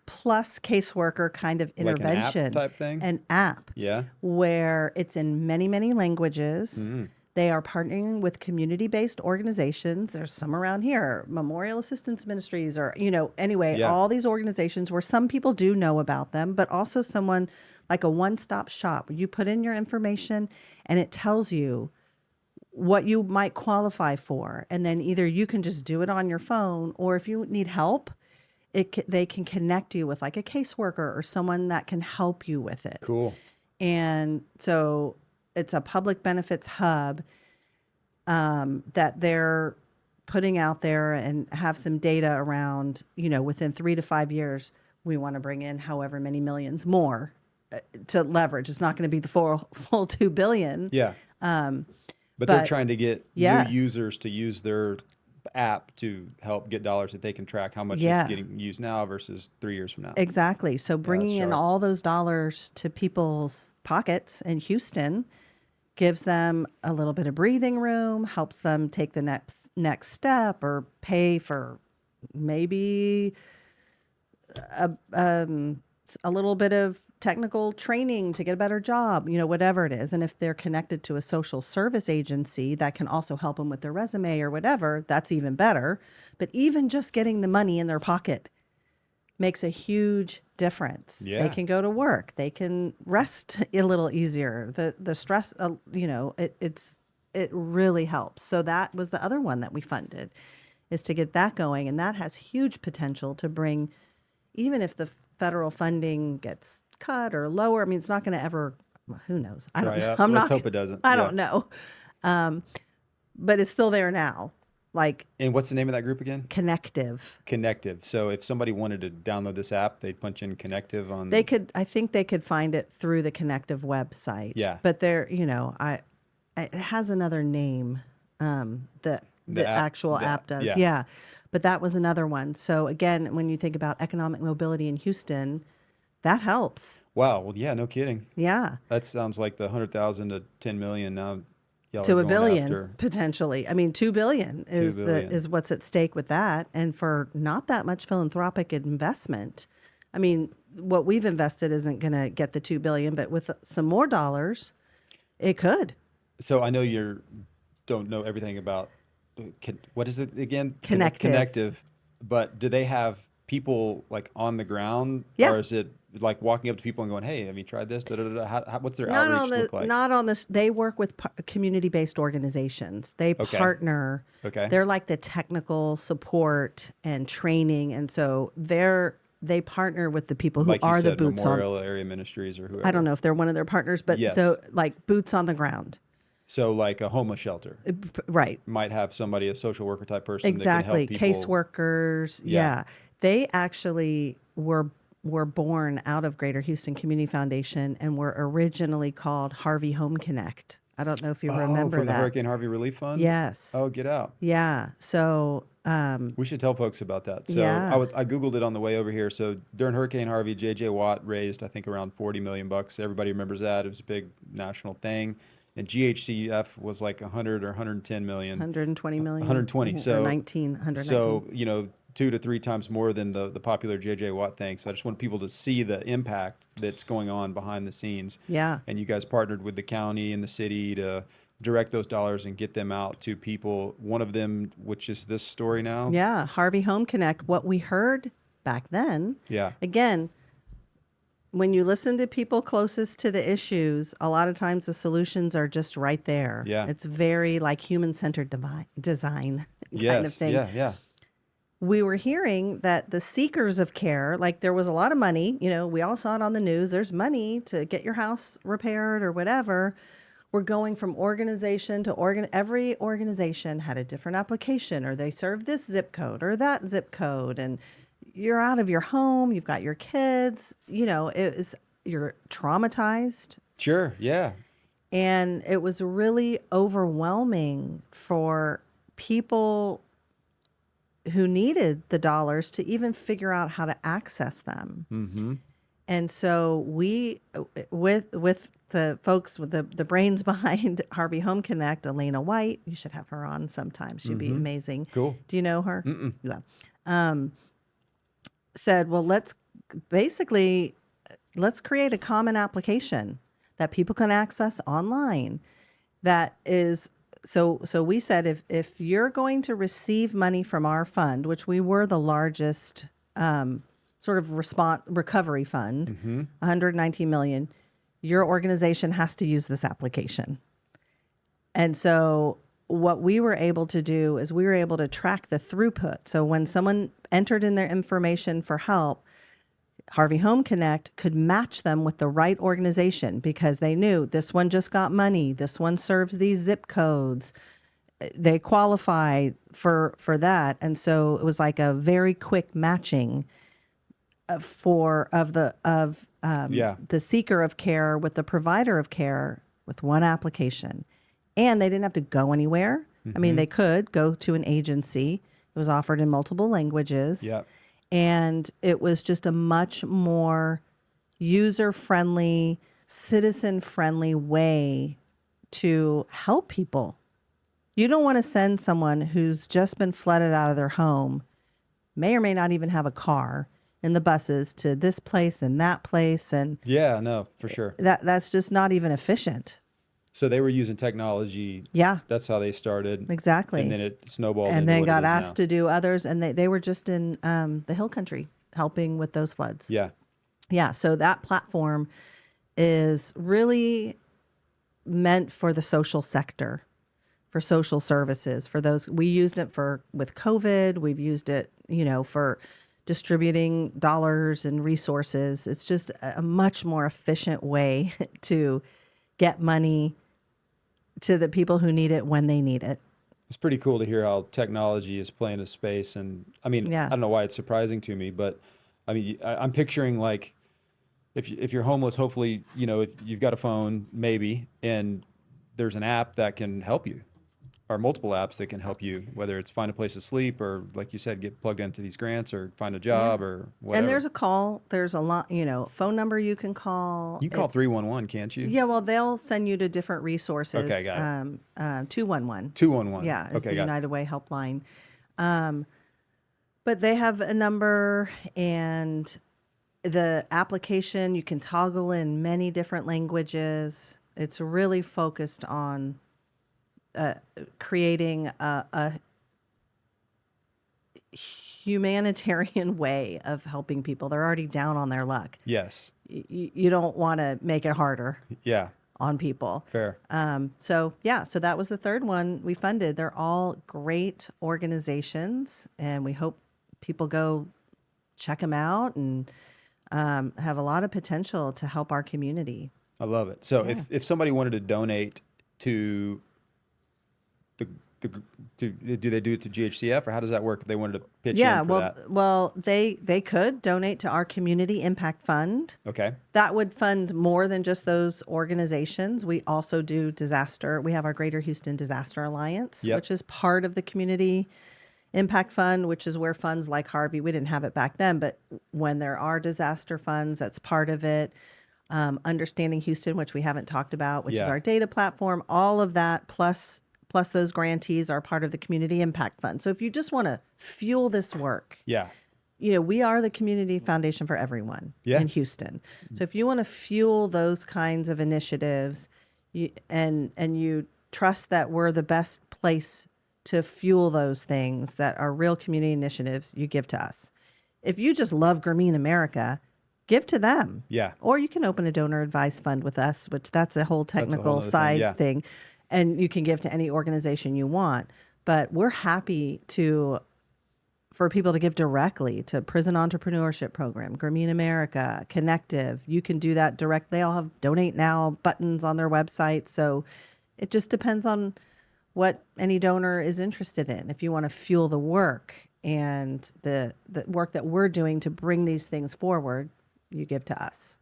[SPEAKER 2] plus caseworker kind of intervention.
[SPEAKER 1] Like an app type thing?
[SPEAKER 2] An app.
[SPEAKER 1] Yeah.
[SPEAKER 2] Where it's in many, many languages. They are partnering with community-based organizations. There's some around here, Memorial Assistance Ministries, or, anyway,
[SPEAKER 1] Yeah.
[SPEAKER 2] all these organizations where some people do know about them, but also someone like a one-stop shop. You put in your information and it tells you what you might qualify for. And then either you can just do it on your phone, or if you need help, they can connect you with like a caseworker or someone that can help you with it.
[SPEAKER 1] Cool.
[SPEAKER 2] And so it's a public benefits hub that they're putting out there, and have some data around, within 3 to 5 years, we want to bring in however many millions more to leverage. It's not going to be the full 2 billion.
[SPEAKER 1] Yeah. But they're
[SPEAKER 2] But
[SPEAKER 1] trying to get
[SPEAKER 2] yes.
[SPEAKER 1] new users to use their app to help get dollars that they can track how much
[SPEAKER 2] Yeah.
[SPEAKER 1] is getting used now versus 3 years from now.
[SPEAKER 2] Exactly. So bringing in
[SPEAKER 1] sharp.
[SPEAKER 2] all those dollars to people's pockets in Houston gives them a little bit of breathing room, helps them take the next step, or pay for maybe a little bit of technical training to get a better job, whatever it is. And if they're connected to a social service agency that can also help them with their resume or whatever, that's even better. But even just getting the money in their pocket makes a huge difference.
[SPEAKER 1] Yeah.
[SPEAKER 2] They can go to work. They can rest a little easier. The stress, it really helps. So that was the other one that we funded, is to get that going. And that has huge potential to bring, even if the federal funding gets cut or lower, I mean, it's not going to ever, who knows? I don't know.
[SPEAKER 1] Let's hope it doesn't.
[SPEAKER 2] I don't know. But it's still there now. Like,
[SPEAKER 1] And what's the name of that group again?
[SPEAKER 2] Connective.
[SPEAKER 1] Connective. So if somebody wanted to download this app, they'd punch in Connective on.
[SPEAKER 2] I think they could find it through the Connective website.
[SPEAKER 1] Yeah.
[SPEAKER 2] But it has another name. The
[SPEAKER 1] app-
[SPEAKER 2] actual
[SPEAKER 1] the-
[SPEAKER 2] app does.
[SPEAKER 1] yeah.
[SPEAKER 2] Yeah. But that was another one. So again, when you think about economic mobility in Houston, that helps.
[SPEAKER 1] Wow. Well, yeah, no kidding.
[SPEAKER 2] Yeah.
[SPEAKER 1] That sounds like the 100,000 to 10 million now. Y'all
[SPEAKER 2] To
[SPEAKER 1] are
[SPEAKER 2] a
[SPEAKER 1] going
[SPEAKER 2] billion
[SPEAKER 1] after.
[SPEAKER 2] potentially. I mean, 2 billion is
[SPEAKER 1] billion.
[SPEAKER 2] is what's at stake with that, and for not that much philanthropic investment. I mean, what we've invested isn't going to get the 2 billion, but with some more dollars, it could.
[SPEAKER 1] So I know you don't know everything about what is it again?
[SPEAKER 2] Connective.
[SPEAKER 1] Connective. But do they have people like on the ground?
[SPEAKER 2] Yeah.
[SPEAKER 1] Or is it like walking up to people and going, "Hey, have you tried this?" Da, da, da, da. What's their
[SPEAKER 2] Not
[SPEAKER 1] outreach
[SPEAKER 2] on the
[SPEAKER 1] look like?
[SPEAKER 2] not on this. They work with community-based organizations. They
[SPEAKER 1] Okay.
[SPEAKER 2] partner.
[SPEAKER 1] Okay.
[SPEAKER 2] They're like the technical support and training, and so they partner with the people who
[SPEAKER 1] Like you
[SPEAKER 2] are the
[SPEAKER 1] said,
[SPEAKER 2] boots on.
[SPEAKER 1] Memorial Area Ministries or whoever.
[SPEAKER 2] I don't know if they're one of their partners, but
[SPEAKER 1] Yes.
[SPEAKER 2] like boots on the ground.
[SPEAKER 1] So like a homeless shelter
[SPEAKER 2] Right.
[SPEAKER 1] might have somebody, a social worker type person
[SPEAKER 2] Exactly.
[SPEAKER 1] that can help people.
[SPEAKER 2] Caseworkers.
[SPEAKER 1] Yeah.
[SPEAKER 2] Yeah. They actually were born out of Greater Houston Community Foundation and were originally called Harvey Home Connect. I don't know if you remember
[SPEAKER 1] from the
[SPEAKER 2] that.
[SPEAKER 1] Hurricane Harvey Relief Fund?
[SPEAKER 2] Yes.
[SPEAKER 1] Oh, get out.
[SPEAKER 2] Yeah. So,
[SPEAKER 1] We should tell folks about that. So
[SPEAKER 2] Yeah.
[SPEAKER 1] I Googled it on the way over here. So during Hurricane Harvey, J.J. Watt raised, I think, around 40 million bucks. Everybody remembers that. It was a big national thing. And GHCF was like 100 or 110 million.
[SPEAKER 2] 120 million.
[SPEAKER 1] 120.
[SPEAKER 2] Or
[SPEAKER 1] So
[SPEAKER 2] 119.
[SPEAKER 1] So, 2 to 3 times more than the popular J.J. Watt thing. So I just want people to see the impact that's going on behind the scenes.
[SPEAKER 2] Yeah.
[SPEAKER 1] And you guys partnered with the county and the city to direct those dollars and get them out to people. One of them, which is this story now.
[SPEAKER 2] Yeah. Harvey Home Connect. What we heard back then.
[SPEAKER 1] Yeah.
[SPEAKER 2] Again, when you listen to people closest to the issues, a lot of times the solutions are just right there.
[SPEAKER 1] Yeah.
[SPEAKER 2] It's very like human-centered design kind of thing.
[SPEAKER 1] Yeah. Yeah.
[SPEAKER 2] We were hearing that the seekers of care, like there was a lot of money, we all saw it on the news. There's money to get your house repaired or whatever. We're going from organization to every organization had a different application, or they serve this zip code or that zip code. And you're out of your home, you've got your kids, you're traumatized.
[SPEAKER 1] Sure. Yeah.
[SPEAKER 2] And it was really overwhelming for people who needed the dollars to even figure out how to access them.
[SPEAKER 1] Mm-hmm.
[SPEAKER 2] And so we, with the folks with the brains behind Harvey Home Connect, Elena White, you should have her on sometime. She'd be amazing.
[SPEAKER 1] Cool.
[SPEAKER 2] Do you know her?
[SPEAKER 1] Mm-mm.
[SPEAKER 2] Yeah. Said, well, let's create a common application that people can access online that is So we said if you're going to receive money from our fund, which we were the largest sort of recovery fund, 119 million, your organization has to use this application. And so what we were able to do is we were able to track the throughput. So when someone entered in their information for help, Harvey Home Connect could match them with the right organization because they knew this one just got money. This one serves these zip codes. They qualify for that. And so it was like a very quick matching of the seeker of care with the provider of care with one application. And they didn't have to go anywhere. I mean, they could go to an agency. It was offered in multiple languages.
[SPEAKER 1] Yep.
[SPEAKER 2] And it was just a much more user-friendly, citizen-friendly way to help people. You don't want to send someone who's just been flooded out of their home, may or may not even have a car, in the buses to this place and that place. And
[SPEAKER 1] Yeah, no, for sure.
[SPEAKER 2] that's just not even efficient.
[SPEAKER 1] So they were using technology.
[SPEAKER 2] Yeah.
[SPEAKER 1] That's how they started.
[SPEAKER 2] Exactly.
[SPEAKER 1] And then it snowballed
[SPEAKER 2] And
[SPEAKER 1] into
[SPEAKER 2] then
[SPEAKER 1] what
[SPEAKER 2] got
[SPEAKER 1] it is
[SPEAKER 2] asked
[SPEAKER 1] now.
[SPEAKER 2] to do others. And they were just in the Hill Country helping with those floods.
[SPEAKER 1] Yeah.
[SPEAKER 2] Yeah. So that platform is really meant for the social sector, for social services, for those. We used it with COVID. We've used it, for distributing dollars and resources. It's just a much more efficient way to get money to the people who need it when they need it.
[SPEAKER 1] It's pretty cool to hear how technology is playing a space. And I mean,
[SPEAKER 2] Yeah.
[SPEAKER 1] I don't know why it's surprising to me, but I mean, I'm picturing like if you're homeless, hopefully, if you've got a phone, maybe, and there's an app that can help you, or multiple apps that can help you, whether it's find a place to sleep or, like you said, get plugged into these grants or find a job or whatever.
[SPEAKER 2] And there's a call. There's a lot, phone number you can call.
[SPEAKER 1] You can call 311, can't you?
[SPEAKER 2] Yeah, well, they'll send you to different resources.
[SPEAKER 1] Okay, got
[SPEAKER 2] it. 211.
[SPEAKER 1] 211.
[SPEAKER 2] Yeah, it's
[SPEAKER 1] Okay,
[SPEAKER 2] the
[SPEAKER 1] got it.
[SPEAKER 2] United Way helpline. But they have a number, and the application you can toggle in many different languages. It's really focused on creating a humanitarian way of helping people. They're already down on their luck.
[SPEAKER 1] Yes.
[SPEAKER 2] You don't want to make it harder
[SPEAKER 1] Yeah.
[SPEAKER 2] on people.
[SPEAKER 1] Fair.
[SPEAKER 2] So that was the third one we funded. They're all great organizations, and we hope people go check them out and have a lot of potential to help our community.
[SPEAKER 1] I love it. So
[SPEAKER 2] Yeah.
[SPEAKER 1] if somebody wanted to donate to do they do it to GHCF, or how does that work if they wanted to pitch in for that?
[SPEAKER 2] Well, they could donate to our Community Impact Fund.
[SPEAKER 1] Okay.
[SPEAKER 2] That would fund more than just those organizations. We also do disaster. We have our Greater Houston Disaster Alliance,
[SPEAKER 1] Yep.
[SPEAKER 2] which is part of the Community Impact Fund, which is where funds like Harvey, we didn't have it back then, but when there are disaster funds, that's part of it. Understanding Houston, which we haven't talked about, which is
[SPEAKER 1] Yeah.
[SPEAKER 2] our data platform, all of that, plus those grantees are part of the Community Impact Fund. So if you just want to fuel this work,
[SPEAKER 1] Yeah.
[SPEAKER 2] we are the community foundation for everyone
[SPEAKER 1] Yeah.
[SPEAKER 2] in Houston. So if you want to fuel those kinds of initiatives, and you trust that we're the best place to fuel those things that are real community initiatives, you give to us. If you just love Grameen America, give to them.
[SPEAKER 1] Yeah.
[SPEAKER 2] Or you can open a donor advised fund with us, which that's a whole technical
[SPEAKER 1] nother thing,
[SPEAKER 2] side
[SPEAKER 1] yeah.
[SPEAKER 2] thing. And you can give to any organization you want. But we're happy for people to give directly to Prison Entrepreneurship Program, Grameen America, Connective. You can do that direct. They all have donate now buttons on their website. So it just depends on what any donor is interested in. If you want to fuel the work and the work that we're doing to bring these things forward, you give to us.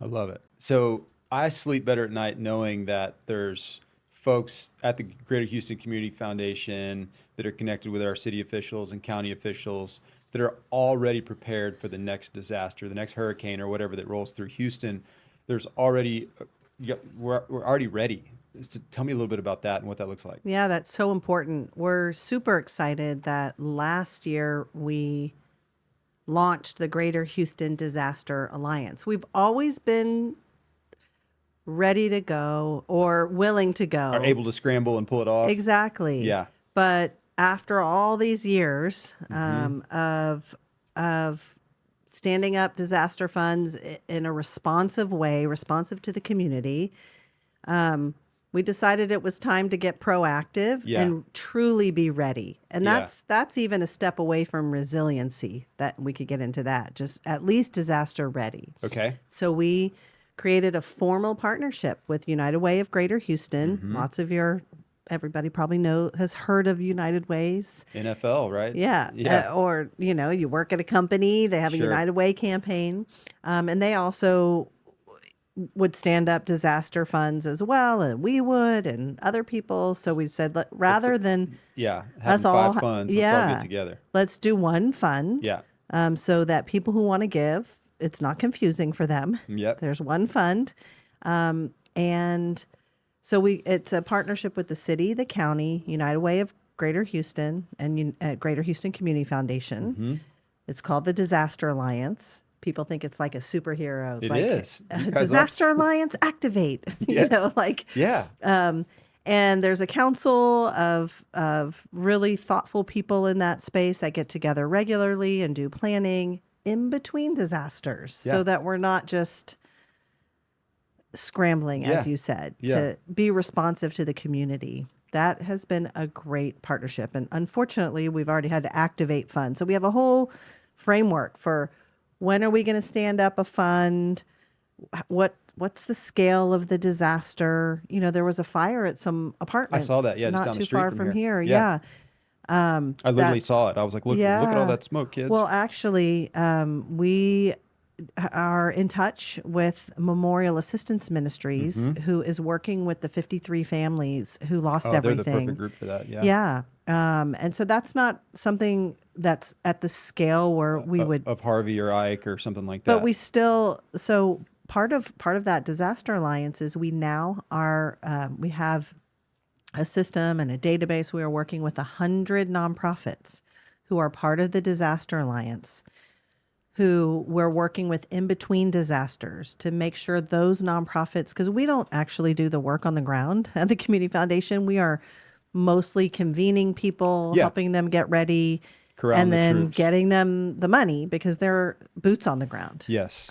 [SPEAKER 1] I love it. So I sleep better at night knowing that there's folks at the Greater Houston Community Foundation that are connected with our city officials and county officials that are already prepared for the next disaster, the next hurricane or whatever that rolls through Houston. There's already, we're already ready. So tell me a little bit about that and what that looks like.
[SPEAKER 2] Yeah, that's so important. We're super excited that last year we launched the Greater Houston Disaster Alliance. We've always been ready to go or willing to
[SPEAKER 1] Are
[SPEAKER 2] go.
[SPEAKER 1] able to scramble and pull it off.
[SPEAKER 2] Exactly.
[SPEAKER 1] Yeah.
[SPEAKER 2] But after all these years of standing up disaster funds in a responsive way, responsive to the community, we decided it was time to get proactive
[SPEAKER 1] Yeah.
[SPEAKER 2] and truly be ready. And
[SPEAKER 1] Yeah.
[SPEAKER 2] that's even a step away from resiliency, that we could get into that, just at least disaster ready.
[SPEAKER 1] Okay.
[SPEAKER 2] So we created a formal partnership with United Way of Greater Houston. Lots of everybody probably has heard of United Ways.
[SPEAKER 1] NFL, right?
[SPEAKER 2] Yeah.
[SPEAKER 1] Yeah.
[SPEAKER 2] Or, you work at a company, they have a
[SPEAKER 1] Sure.
[SPEAKER 2] United Way campaign. And they also would stand up disaster funds as well, and we would, and other people. So we said, rather than
[SPEAKER 1] Yeah. Having
[SPEAKER 2] us all,
[SPEAKER 1] five funds, let's all get together.
[SPEAKER 2] let's do one fund.
[SPEAKER 1] Yeah.
[SPEAKER 2] So that people who want to give, it's not confusing for them.
[SPEAKER 1] Yep.
[SPEAKER 2] There's one fund. And so it's a partnership with the city, the county, United Way of Greater Houston, and Greater Houston Community Foundation. It's called the Disaster Alliance. People think it's like a superhero.
[SPEAKER 1] It
[SPEAKER 2] like,
[SPEAKER 1] is. You guys
[SPEAKER 2] Disaster Alliance, activate.
[SPEAKER 1] Yes. Yeah.
[SPEAKER 2] And there's a council of really thoughtful people in that space that get together regularly and do planning in between disasters, so that we're not just scrambling, as you said, to be responsive to the community. That has been a great partnership. And unfortunately, we've already had to activate funds. So we have a whole framework for when are we going to stand up a fund? What's the scale of the disaster? There was a fire at some apartments.
[SPEAKER 1] I saw that. Yeah, just
[SPEAKER 2] not
[SPEAKER 1] down the
[SPEAKER 2] too
[SPEAKER 1] street
[SPEAKER 2] far from here. Yeah.
[SPEAKER 1] I literally saw it. I was like, look at all that smoke, kids.
[SPEAKER 2] Well, actually, we are in touch with Memorial Assistance Ministries, who is working with the 53 families who lost everything.
[SPEAKER 1] They're the perfect group for that. Yeah.
[SPEAKER 2] Yeah. And so that's not something that's at the scale where we would
[SPEAKER 1] of Harvey or Ike or something like that.
[SPEAKER 2] But we still, so part of that Disaster Alliance is we now are we have a system and a database. We are working with 100 nonprofits who are part of the Disaster Alliance, who we're working with in between disasters to make sure those nonprofits, because we don't actually do the work on the ground at the Community Foundation. We are mostly convening people, helping them get ready, and then getting them the money because they're boots on the ground.
[SPEAKER 1] Yes.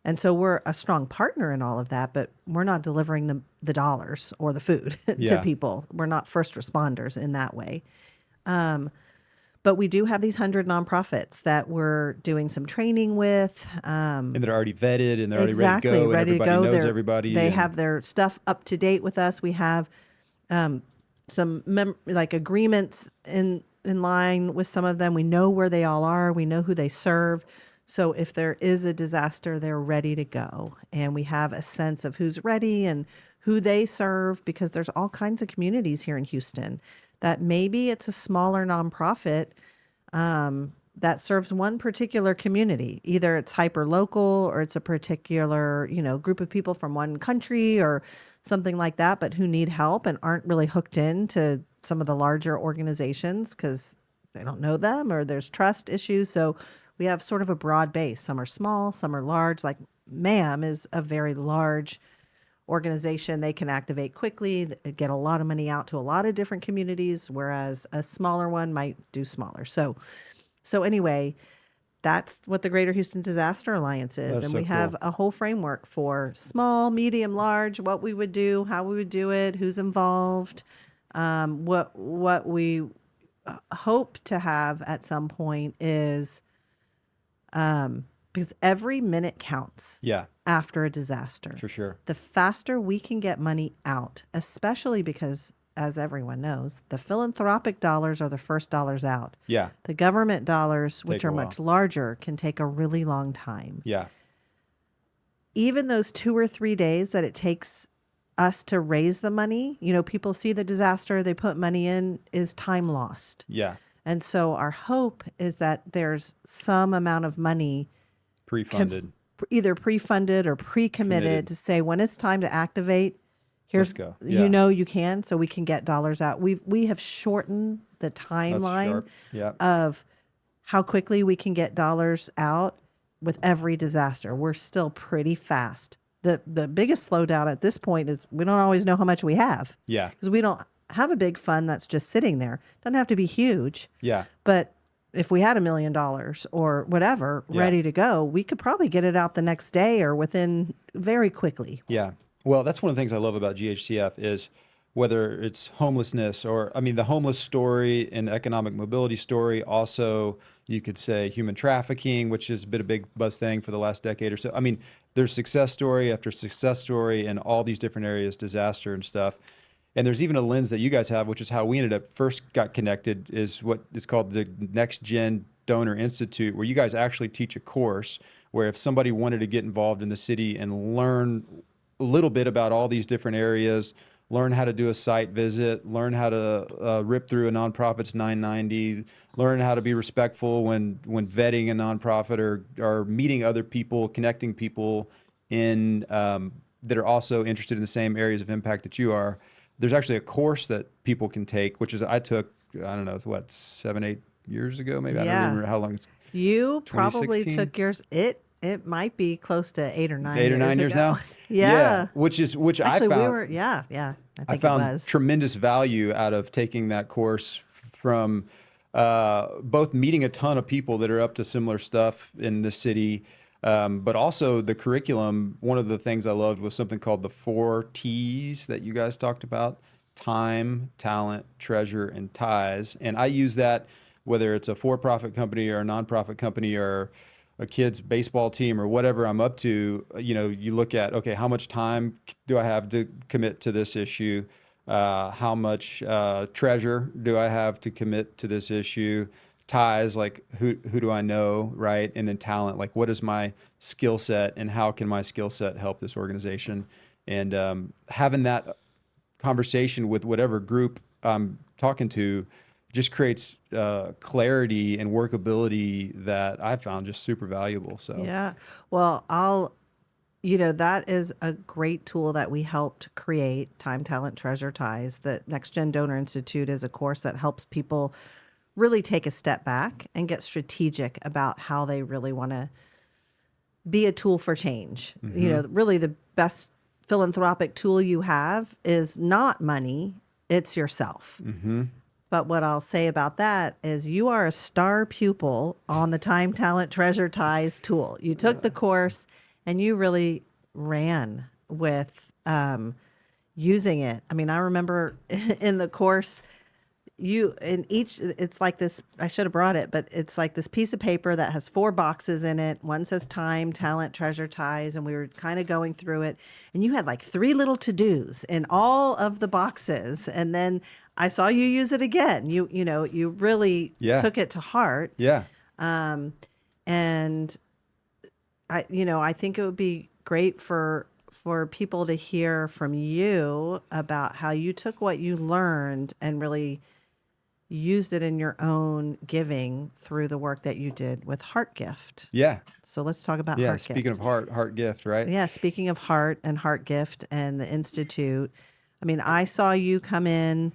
[SPEAKER 2] And so we're a strong partner in all of that, but we're not delivering the dollars or the food to people. We're not first responders in that way. But we do have these 100 nonprofits that we're doing some training with.
[SPEAKER 1] And they're already vetted and they're already
[SPEAKER 2] Exactly,
[SPEAKER 1] ready to go.
[SPEAKER 2] ready
[SPEAKER 1] And
[SPEAKER 2] to
[SPEAKER 1] everybody
[SPEAKER 2] go.
[SPEAKER 1] knows everybody.
[SPEAKER 2] They have their stuff up to date with us. We have some agreements in line with some of them. We know where they all are. We know who they serve. So if there is a disaster, they're ready to go. And we have a sense of who's ready and who they serve, because there's all kinds of communities here in Houston that maybe it's a smaller nonprofit that serves one particular community. Either it's hyper local or it's a particular, group of people from one country or something like that, but who need help and aren't really hooked into some of the larger organizations because they don't know them or there's trust issues. So we have sort of a broad base. Some are small, some are large. Like MAM is a very large organization. They can activate quickly, get a lot of money out to a lot of different communities, whereas a smaller one might do smaller. So anyway, that's what the Greater Houston Disaster Alliance is. And we have a whole framework for small, medium, large, what we would do, how we would do it, who's involved, what we hope to have at some point is because every minute counts.
[SPEAKER 1] Yeah.
[SPEAKER 2] After a disaster.
[SPEAKER 1] For sure.
[SPEAKER 2] The faster we can get money out, especially because, as everyone knows, the philanthropic dollars are the first dollars out.
[SPEAKER 1] Yeah.
[SPEAKER 2] The government dollars, which are much larger, can take a really long time.
[SPEAKER 1] Yeah.
[SPEAKER 2] Even those 2 or 3 days that it takes us to raise the money, people see the disaster, they put money in, is time lost.
[SPEAKER 1] Yeah.
[SPEAKER 2] And so our hope is that there's some amount of money
[SPEAKER 1] pre-funded.
[SPEAKER 2] Either pre-funded or pre-committed to say when it's time to activate, here's
[SPEAKER 1] Let's go. Yeah.
[SPEAKER 2] You can, so we can get dollars out. We have shortened the timeline of how quickly we can get dollars out with every disaster. We're still pretty fast the biggest slowdown at this point is we don't always know how much we have.
[SPEAKER 1] Yeah.
[SPEAKER 2] Because we don't have a big fund that's just sitting there. Doesn't have to be huge.
[SPEAKER 1] Yeah.
[SPEAKER 2] But if we had $1 million or whatever ready to go, we could probably get it out the next day or within very quickly.
[SPEAKER 1] Yeah. Well, that's one of the things I love about GHCF is whether it's homelessness or, I mean, the homeless story and economic mobility story. Also, you could say human trafficking, which has been a big buzz thing for the last decade or so. I mean, there's success story after success story in all these different areas, disaster and stuff. And there's even a lens that you guys have, which is how we ended up first got connected, is what is called the Next Gen Donor Institute, where you guys actually teach a course where if somebody wanted to get involved in the city and learn a little bit about all these different areas, learn how to do a site visit, learn how to rip through a nonprofit's 990, learn how to be respectful when vetting a nonprofit or meeting other people, connecting people in that are also interested in the same areas of impact that you are. There's actually a course that people can take, which is I took, I don't know, it's what, 7, 8 years ago, maybe. I don't remember how long it's.
[SPEAKER 2] You probably
[SPEAKER 1] 2016?
[SPEAKER 2] took yours. It might be close to 8 or 9
[SPEAKER 1] 8 or 9 years
[SPEAKER 2] ago.
[SPEAKER 1] now.
[SPEAKER 2] Yeah.
[SPEAKER 1] Which
[SPEAKER 2] Actually,
[SPEAKER 1] I found.
[SPEAKER 2] we were, yeah. I think
[SPEAKER 1] found
[SPEAKER 2] it was.
[SPEAKER 1] tremendous value out of taking that course from both meeting a ton of people that are up to similar stuff in the city, but also the curriculum. One of the things I loved was something called the 4 T's that you guys talked about: time, talent, treasure, and ties. And I use that whether it's a for-profit company or a nonprofit company or a kid's baseball team or whatever I'm up to. You look at, okay, how much time do I have to commit to this issue? How much treasure do I have to commit to this issue? Ties, like who do I know, right? And then talent, like what is my skill set and how can my skill set help this organization? And having that conversation with whatever group I'm talking to just creates clarity and workability that I found just super valuable. So
[SPEAKER 2] Yeah. Well, that is a great tool that we helped create, Time, Talent, Treasure, Ties. The Next Gen Donor Institute is a course that helps people really take a step back and get strategic about how they really want to be a tool for change. Really the best philanthropic tool you have is not money, it's yourself. But what I'll say about that is you are a star pupil on the Time, Talent, Treasure, Ties tool. You took the course and you really ran with using it. I mean, I remember in the course, it's like this, I should have brought it, but it's like this piece of paper that has 4 boxes in it. One says time, talent, treasure, ties. And we were kind of going through it and you had like 3 little to-dos in all of the boxes. And then I saw you use it again. You really took it to heart.
[SPEAKER 1] Yeah.
[SPEAKER 2] And I think it would be great for people to hear from you about how you took what you learned and really used it in your own giving through the work that you did with Heart Gift.
[SPEAKER 1] Yeah.
[SPEAKER 2] So let's talk about
[SPEAKER 1] Yeah.
[SPEAKER 2] Heart
[SPEAKER 1] Speaking
[SPEAKER 2] Gift.
[SPEAKER 1] of heart gift, right?
[SPEAKER 2] Yeah. Speaking of heart and Heart Gift and the Institute, I mean, I saw you come in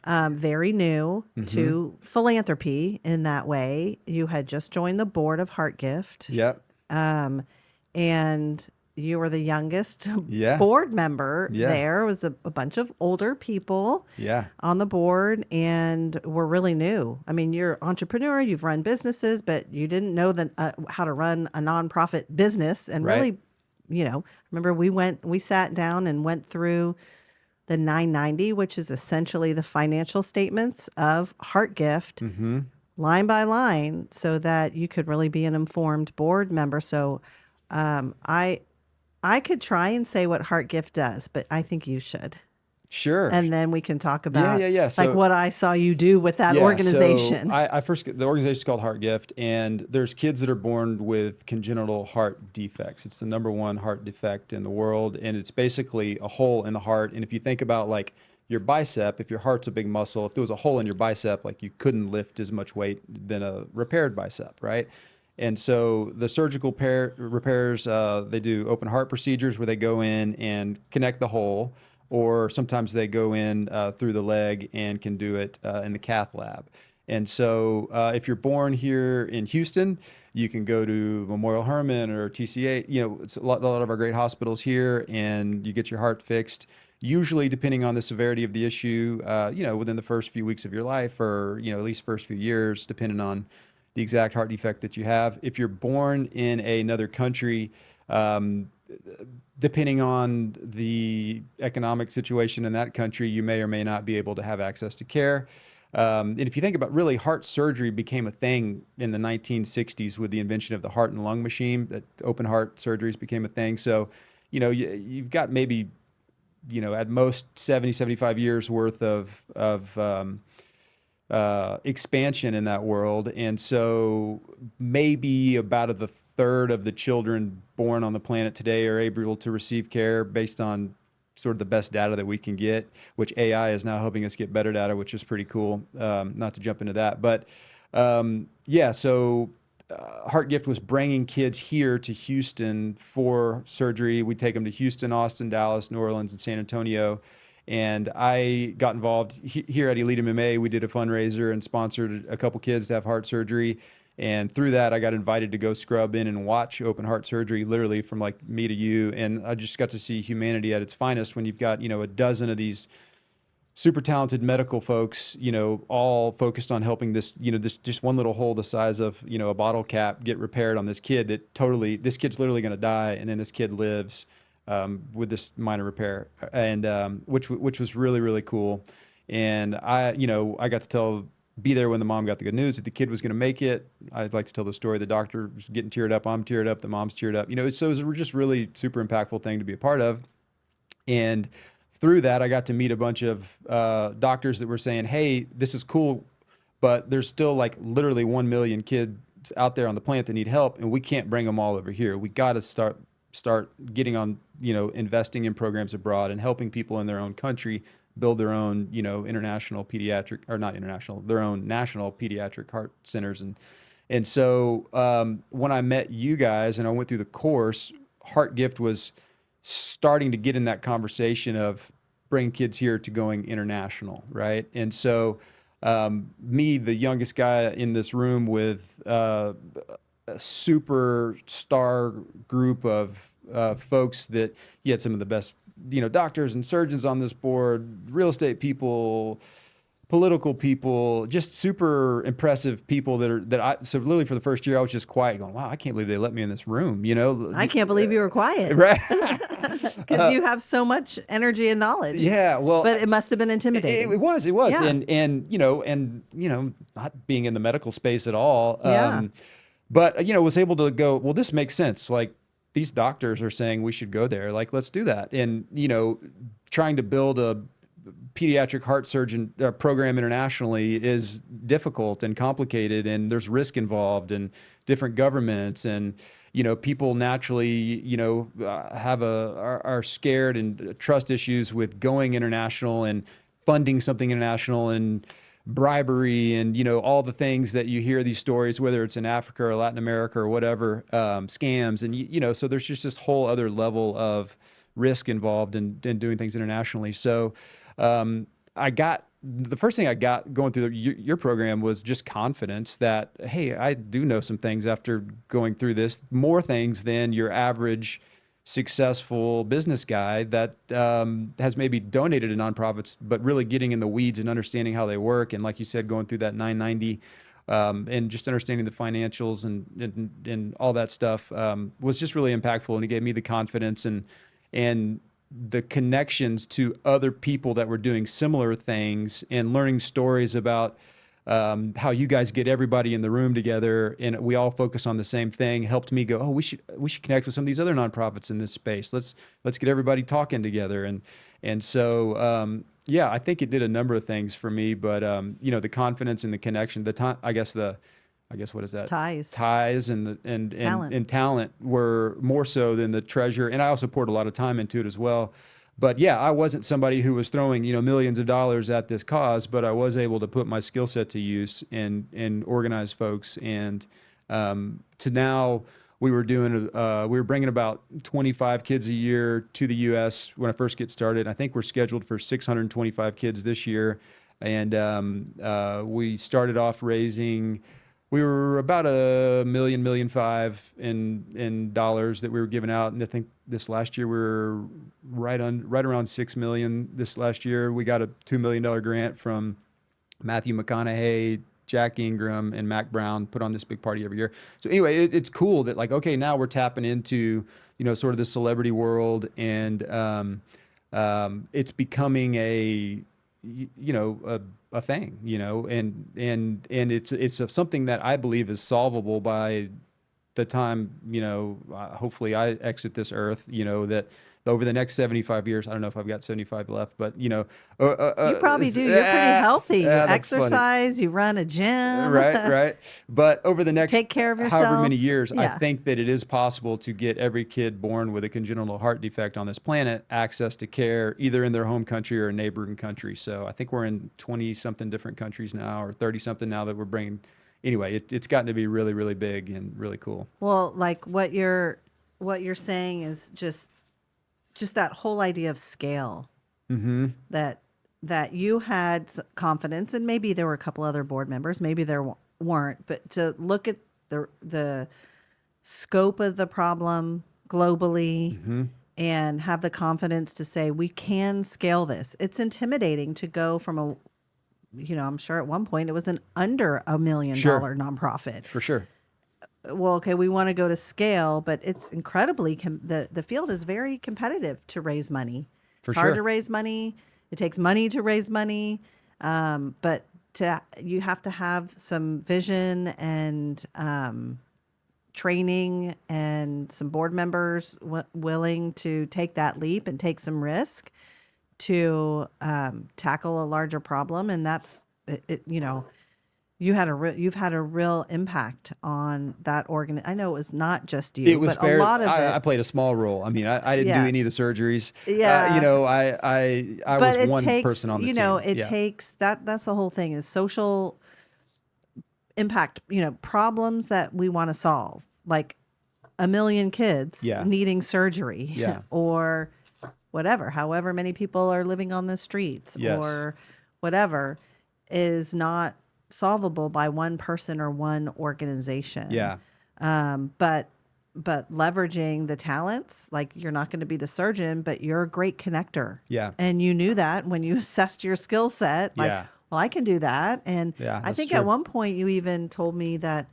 [SPEAKER 2] very new to philanthropy in that way. You had just joined the board of Heart Gift.
[SPEAKER 1] Yep.
[SPEAKER 2] And you were the youngest
[SPEAKER 1] Yeah.
[SPEAKER 2] board member.
[SPEAKER 1] Yeah.
[SPEAKER 2] There was a bunch of older people
[SPEAKER 1] Yeah.
[SPEAKER 2] on the board and we're really new. I mean, you're an entrepreneur, you've run businesses, but you didn't know how to run a nonprofit business. And
[SPEAKER 1] Right.
[SPEAKER 2] really, remember we sat down and went through the 990, which is essentially the financial statements of Heart Gift, line by line, so that you could really be an informed board member. So I could try and say what Heart Gift does, but I think you should.
[SPEAKER 1] Sure.
[SPEAKER 2] And then we can talk about
[SPEAKER 1] Yeah.
[SPEAKER 2] like
[SPEAKER 1] So-
[SPEAKER 2] what I saw you do with that organization.
[SPEAKER 1] So the organization is called Heart Gift, and there's kids that are born with congenital heart defects. It's the #1 heart defect in the world, and it's basically a hole in the heart. And if you think about like your bicep, if your heart's a big muscle, if there was a hole in your bicep, like you couldn't lift as much weight than a repaired bicep, right? And so the surgical repairs, they do open heart procedures where they go in and connect the hole, or sometimes they go in through the leg and can do it in the cath lab. And so if you're born here in Houston, you can go to Memorial Hermann or TCA. It's a lot of our great hospitals here, and you get your heart fixed. Usually, depending on the severity of the issue, within the first few weeks of your life, or at least first few years, depending on the exact heart defect that you have. If you're born in another country, um, depending on the economic situation in that country, you may or may not be able to have access to care. And if you think about, really, heart surgery became a thing in the 1960s with the invention of the heart and lung machine. That open heart surgeries became a thing. So, you've got maybe, at most 70, 75 years worth of expansion in that world. And so maybe about a third of the children born on the planet today are able to receive care based on sort of the best data that we can get, which AI is now helping us get better data, which is pretty cool. Not to jump into that, but yeah, so Heart Gift was bringing kids here to Houston for surgery. We take them to Houston, Austin, Dallas, New Orleans, and San Antonio. And I got involved here at Elite MMA. We did a fundraiser and sponsored a couple kids to have heart surgery. And through that, I got invited to go scrub in and watch open heart surgery, literally from like me to you. And I just got to see humanity at its finest when you've got, a dozen of these super talented medical folks, all focused on helping this, this just one little hole the size of, a bottle cap get repaired on this kid this kid's literally going to die. And then this kid lives with this minor repair, and which was really, really cool. And I got to be there when the mom got the good news that the kid was going to make it. I'd like to tell the story. The doctor was getting teared up. I'm teared up. The mom's teared up. So it was just really super impactful thing to be a part of. And through that, I got to meet a bunch of doctors that were saying, "Hey, this is cool, but there's still like literally 1 million kids out there on the planet that need help, and we can't bring them all over here. We got to start getting on, investing in programs abroad and helping people in their own country build their own, international pediatric, or not international, their own national pediatric heart centers." And so when I met you guys and I went through the course, Heart Gift was starting to get in that conversation of bringing kids here to going international, right? And so me, the youngest guy in this room with a superstar group of folks that he had some of the best, doctors and surgeons on this board, real estate people, political people, just super impressive people so literally for the first year, I was just quiet going, wow, I can't believe they let me in this room,
[SPEAKER 2] I can't believe you were quiet.
[SPEAKER 1] Right.
[SPEAKER 2] Because you have so much energy and knowledge.
[SPEAKER 1] Yeah, well,
[SPEAKER 2] but it must have been intimidating.
[SPEAKER 1] It was,
[SPEAKER 2] Yeah.
[SPEAKER 1] and not being in the medical space at all.
[SPEAKER 2] Yeah.
[SPEAKER 1] But was able to go, well, this makes sense. Like, these doctors are saying we should go there. Like, let's do that. And trying to build a pediatric heart surgeon program internationally is difficult and complicated, and there's risk involved, and different governments, and people naturally are scared and trust issues with going international and funding something international, and bribery, and all the things that you hear these stories, whether it's in Africa or Latin America or whatever, scams, and so there's just this whole other level of risk involved in doing things internationally. So the first thing I got going through your program was just confidence that, hey, I do know some things after going through this, more things than your average successful business guy that has maybe donated to nonprofits, but really getting in the weeds and understanding how they work. And like you said, going through that 990 and just understanding the financials and all that stuff was just really impactful. And it gave me the confidence and the connections to other people that were doing similar things, and learning stories about how you guys get everybody in the room together and we all focus on the same thing, helped me go, oh, we should connect with some of these other nonprofits in this space. Let's get everybody talking together. And so yeah, I think it did a number of things for me, but the confidence and the connection, the time, I guess what is that? Ties and talent were more so than the treasure. And I also poured a lot of time into it as well. But yeah, I wasn't somebody who was throwing, millions of dollars at this cause, but I was able to put my skill set to use and organize folks. And to now we were bringing about 25 kids a year to the U.S. when I first get started. I think we're scheduled for 625 kids this year. And we started off raising, we were about $1 million, $1.5 million in dollars that we were giving out. And I think this last year we were right around 6 million. This last year we got a $2 million grant from Matthew McConaughey, Jack Ingram, and Mac Brown put on this big party every year. So anyway, it's cool that like, okay, now we're tapping into, sort of the celebrity world, and it's becoming a thing, and it's something that I believe is solvable by the time, hopefully I exit this earth, that over the next 75 years, I don't know if I've got 75 left, but
[SPEAKER 2] You probably do. You're pretty healthy. You
[SPEAKER 1] that's funny.
[SPEAKER 2] exercise, you run a gym.
[SPEAKER 1] Right. But over the next
[SPEAKER 2] Take care of
[SPEAKER 1] however
[SPEAKER 2] yourself.
[SPEAKER 1] many years, I
[SPEAKER 2] Yeah.
[SPEAKER 1] think that it is possible to get every kid born with a congenital heart defect on this planet access to care either in their home country or a neighboring country. So I think we're in 20 something different countries now, or 30 something now that we're bringing. Anyway, it's gotten to be really, really big and really cool.
[SPEAKER 2] Well, like what you're saying is just that whole idea of scale.
[SPEAKER 1] Mm-hmm.
[SPEAKER 2] That you had confidence, and maybe there were a couple other board members, maybe there weren't, but to look at the scope of the problem globally,
[SPEAKER 1] Mm-hmm.
[SPEAKER 2] and have the confidence to say we can scale this. It's intimidating to go from I'm sure at one point it was an under $1 million
[SPEAKER 1] Sure.
[SPEAKER 2] nonprofit.
[SPEAKER 1] For sure.
[SPEAKER 2] Well, okay, we want to go to scale, but it's incredibly the field is very competitive to raise money.
[SPEAKER 1] For
[SPEAKER 2] It's hard
[SPEAKER 1] sure.
[SPEAKER 2] to raise money. It takes money to raise money, but you have to have some vision and training and some board members willing to take that leap and take some risk to tackle a larger problem, and that's it. You've had a real impact on that organ. I know it was not just you,
[SPEAKER 1] It was
[SPEAKER 2] but a lot of
[SPEAKER 1] I
[SPEAKER 2] it.
[SPEAKER 1] played a small role. I mean, I didn't
[SPEAKER 2] Yeah.
[SPEAKER 1] do any of the surgeries.
[SPEAKER 2] Yeah.
[SPEAKER 1] I
[SPEAKER 2] But
[SPEAKER 1] was
[SPEAKER 2] it
[SPEAKER 1] one
[SPEAKER 2] takes,
[SPEAKER 1] person on the team.
[SPEAKER 2] it
[SPEAKER 1] Yeah.
[SPEAKER 2] takes that's the whole thing is social impact, problems that we want to solve, like 1 million kids
[SPEAKER 1] Yeah.
[SPEAKER 2] needing surgery
[SPEAKER 1] Yeah.
[SPEAKER 2] or whatever, however many people are living on the streets
[SPEAKER 1] Yes.
[SPEAKER 2] or whatever is not solvable by one person or one organization.
[SPEAKER 1] Yeah.
[SPEAKER 2] But leveraging the talents, like you're not going to be the surgeon, but you're a great connector.
[SPEAKER 1] Yeah.
[SPEAKER 2] And you knew that when you assessed your skill set, like,
[SPEAKER 1] Yeah.
[SPEAKER 2] well, I can do that. And
[SPEAKER 1] Yeah,
[SPEAKER 2] I
[SPEAKER 1] that's
[SPEAKER 2] think
[SPEAKER 1] true.
[SPEAKER 2] at one point you even told me that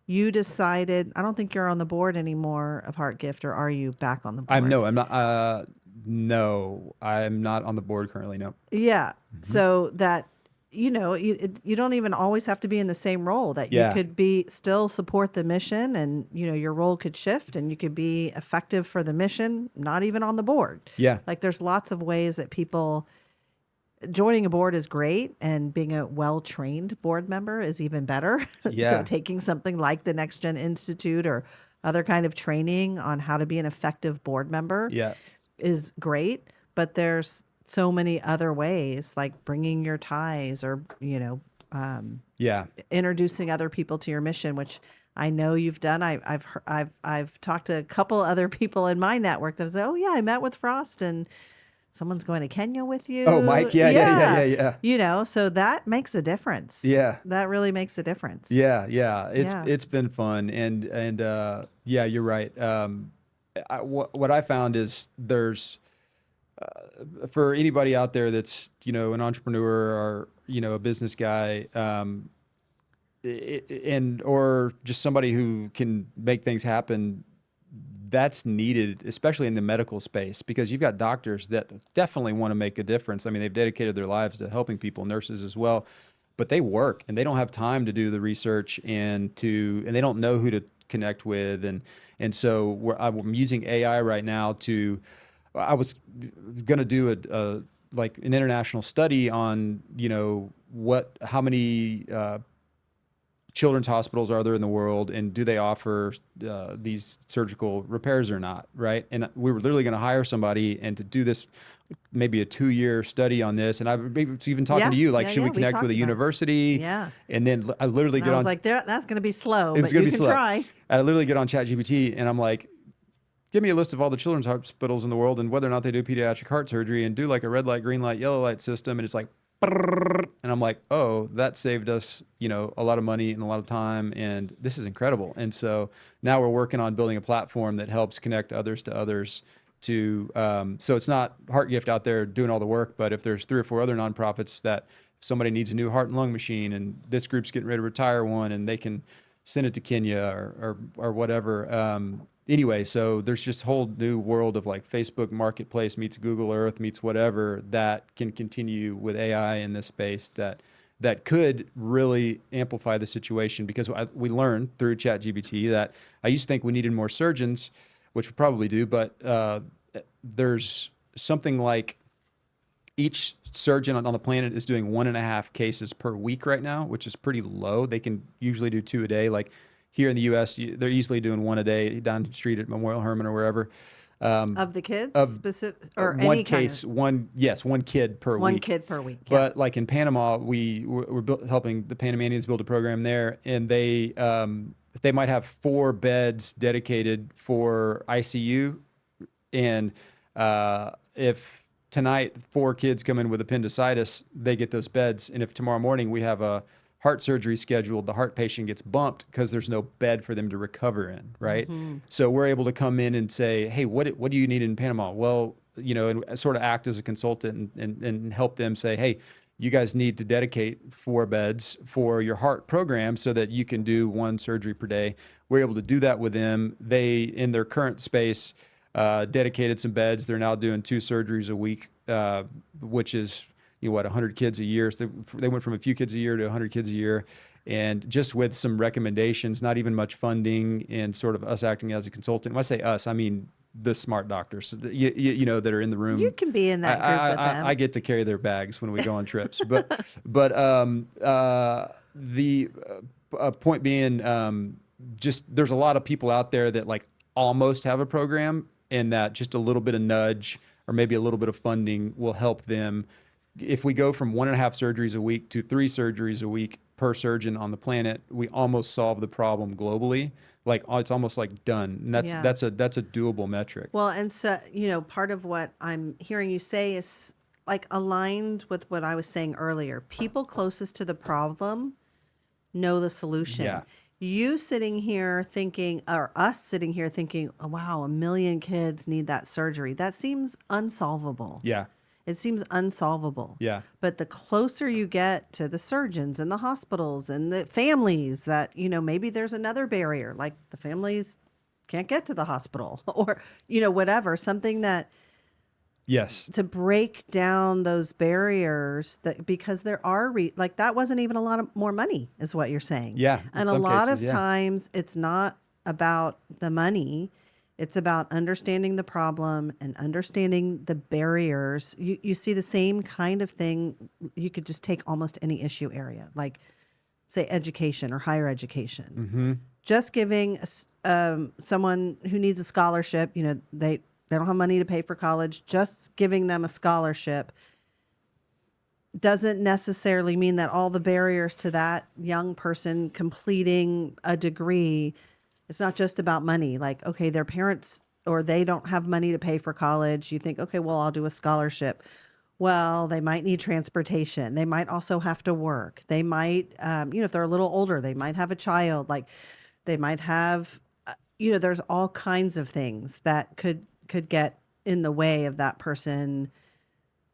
[SPEAKER 2] you decided, I don't think you're on the board anymore of Heart Gift, or are you back on the board?
[SPEAKER 1] I'm not. No, I'm not on the board currently. No.
[SPEAKER 2] Yeah.
[SPEAKER 1] Mm-hmm.
[SPEAKER 2] So that, you don't even always have to be in the same role, that you
[SPEAKER 1] Yeah.
[SPEAKER 2] could still support the mission, and, your role could shift and you could be effective for the mission, not even on the board.
[SPEAKER 1] Yeah.
[SPEAKER 2] Like there's lots of ways that people joining a board is great, and being a well-trained board member is even better.
[SPEAKER 1] Yeah.
[SPEAKER 2] So taking something like the Next Gen Institute or other kind of training on how to be an effective board member
[SPEAKER 1] Yeah.
[SPEAKER 2] is great, but there's so many other ways, like bringing your ties, or
[SPEAKER 1] Yeah.
[SPEAKER 2] introducing other people to your mission, which I know you've done. I've talked to a couple other people in my network that say, "Oh yeah, I met with Frost, and someone's going to Kenya with you."
[SPEAKER 1] Oh, Mike. Yeah.
[SPEAKER 2] So that makes a difference.
[SPEAKER 1] Yeah.
[SPEAKER 2] that really makes a difference.
[SPEAKER 1] Yeah.
[SPEAKER 2] Yeah.
[SPEAKER 1] It's been fun, and yeah, you're right. What I found is there's for anybody out there that's an entrepreneur or a business guy, or just somebody who can make things happen, that's needed, especially in the medical space, because you've got doctors that definitely want to make a difference. I mean, they've dedicated their lives to helping people, nurses as well, but they work and they don't have time to do the research and they don't know who to connect with. And so I'm using AI right now I was going to do like an international study on, how many children's hospitals are there in the world, and do they offer these surgical repairs or not, right? And we were literally going to hire somebody and to do this, maybe a 2-year study on this. And I was even talking
[SPEAKER 2] Yeah,
[SPEAKER 1] to you, like,
[SPEAKER 2] yeah,
[SPEAKER 1] should we
[SPEAKER 2] yeah, we
[SPEAKER 1] connect
[SPEAKER 2] talked
[SPEAKER 1] with a
[SPEAKER 2] about it.
[SPEAKER 1] university?
[SPEAKER 2] Yeah.
[SPEAKER 1] And then I literally
[SPEAKER 2] And
[SPEAKER 1] get
[SPEAKER 2] I was
[SPEAKER 1] on.
[SPEAKER 2] like, that's going to be slow,
[SPEAKER 1] It's
[SPEAKER 2] but
[SPEAKER 1] gonna
[SPEAKER 2] you
[SPEAKER 1] be
[SPEAKER 2] can
[SPEAKER 1] slow.
[SPEAKER 2] try.
[SPEAKER 1] I literally get on ChatGPT and I'm like, give me a list of all the children's hospitals in the world and whether or not they do pediatric heart surgery, and do like a red light, green light, yellow light system. And it's like And I'm like, oh, that saved us, a lot of money and a lot of time, and this is incredible. And so now we're working on building a platform that helps connect others to others so it's not HeartGift out there doing all the work, but if there's 3 or 4 other nonprofits that if somebody needs a new heart and lung machine and this group's getting ready to retire one and they can send it to Kenya or whatever. Anyway, so there's just a whole new world of like Facebook Marketplace meets Google Earth meets whatever that can continue with AI in this space that could really amplify the situation because we learned through ChatGPT that I used to think we needed more surgeons, which we probably do, but there's something like each surgeon on the planet is doing 1.5 cases per week right now, which is pretty low. They can usually do 2 a day. Like here in the U.S., they're easily doing 1 a day down the street at Memorial Hermann or wherever.
[SPEAKER 2] Of the kids,
[SPEAKER 1] Of
[SPEAKER 2] specific or
[SPEAKER 1] one
[SPEAKER 2] any
[SPEAKER 1] case,
[SPEAKER 2] kind
[SPEAKER 1] one kid per
[SPEAKER 2] of one
[SPEAKER 1] week.
[SPEAKER 2] kid per week. Yeah.
[SPEAKER 1] But like in Panama, we're helping the Panamanians build a program there, and they might have 4 beds dedicated for ICU, and if tonight 4 kids come in with appendicitis, they get those beds, and if tomorrow morning we have a heart surgery scheduled, the heart patient gets bumped because there's no bed for them to recover in, right? So we're able to come in and say, hey, what do you need in Panama? Well, and sort of act as a consultant and help them say, hey, you guys need to dedicate 4 beds for your heart program so that you can do 1 surgery per day. We're able to do that with them. They, in their current space, dedicated some beds. They're now doing 2 surgeries a week, which is 100 kids a year. So they went from a few kids a year to 100 kids a year, and just with some recommendations, not even much funding, and sort of us acting as a consultant. When I say us, I mean the smart doctors, that are in the room.
[SPEAKER 2] You can be in that group with them.
[SPEAKER 1] I get to carry their bags when we go on trips, but the point being, just there's a lot of people out there that like almost have a program, and that just a little bit of nudge or maybe a little bit of funding will help them. If we go from 1.5 surgeries a week to 3 surgeries a week per surgeon on the planet, we almost solve the problem globally. Like it's almost like done. And that's a doable metric.
[SPEAKER 2] Well, and so, part of what I'm hearing you say is like aligned with what I was saying earlier. People closest to the problem know the solution.
[SPEAKER 1] Yeah.
[SPEAKER 2] You sitting here thinking, or us sitting here thinking, oh, wow, 1 million kids need that surgery. That seems unsolvable.
[SPEAKER 1] Yeah.
[SPEAKER 2] It seems unsolvable.
[SPEAKER 1] Yeah.
[SPEAKER 2] But the closer you get to the surgeons and the hospitals and the families that, maybe there's another barrier, like the families can't get to the hospital or, whatever, something that,
[SPEAKER 1] Yes.
[SPEAKER 2] to break down those barriers that because there are like that wasn't even a lot of more money is what you're saying.
[SPEAKER 1] Yeah.
[SPEAKER 2] And a lot of times it's not about the money. It's about understanding the problem and understanding the barriers. You see the same kind of thing. You could just take almost any issue area, like say education or higher education.
[SPEAKER 1] Mm-hmm.
[SPEAKER 2] Just giving someone who needs a scholarship, they don't have money to pay for college. Just giving them a scholarship doesn't necessarily mean that all the barriers to that young person completing a degree. It's not just about money. Like, okay, their parents or they don't have money to pay for college. You think, okay, well, I'll do a scholarship. Well, they might need transportation. They might also have to work. They might, if they're a little older, they might have a child. Like, they might have, there's all kinds of things that could get in the way of that person,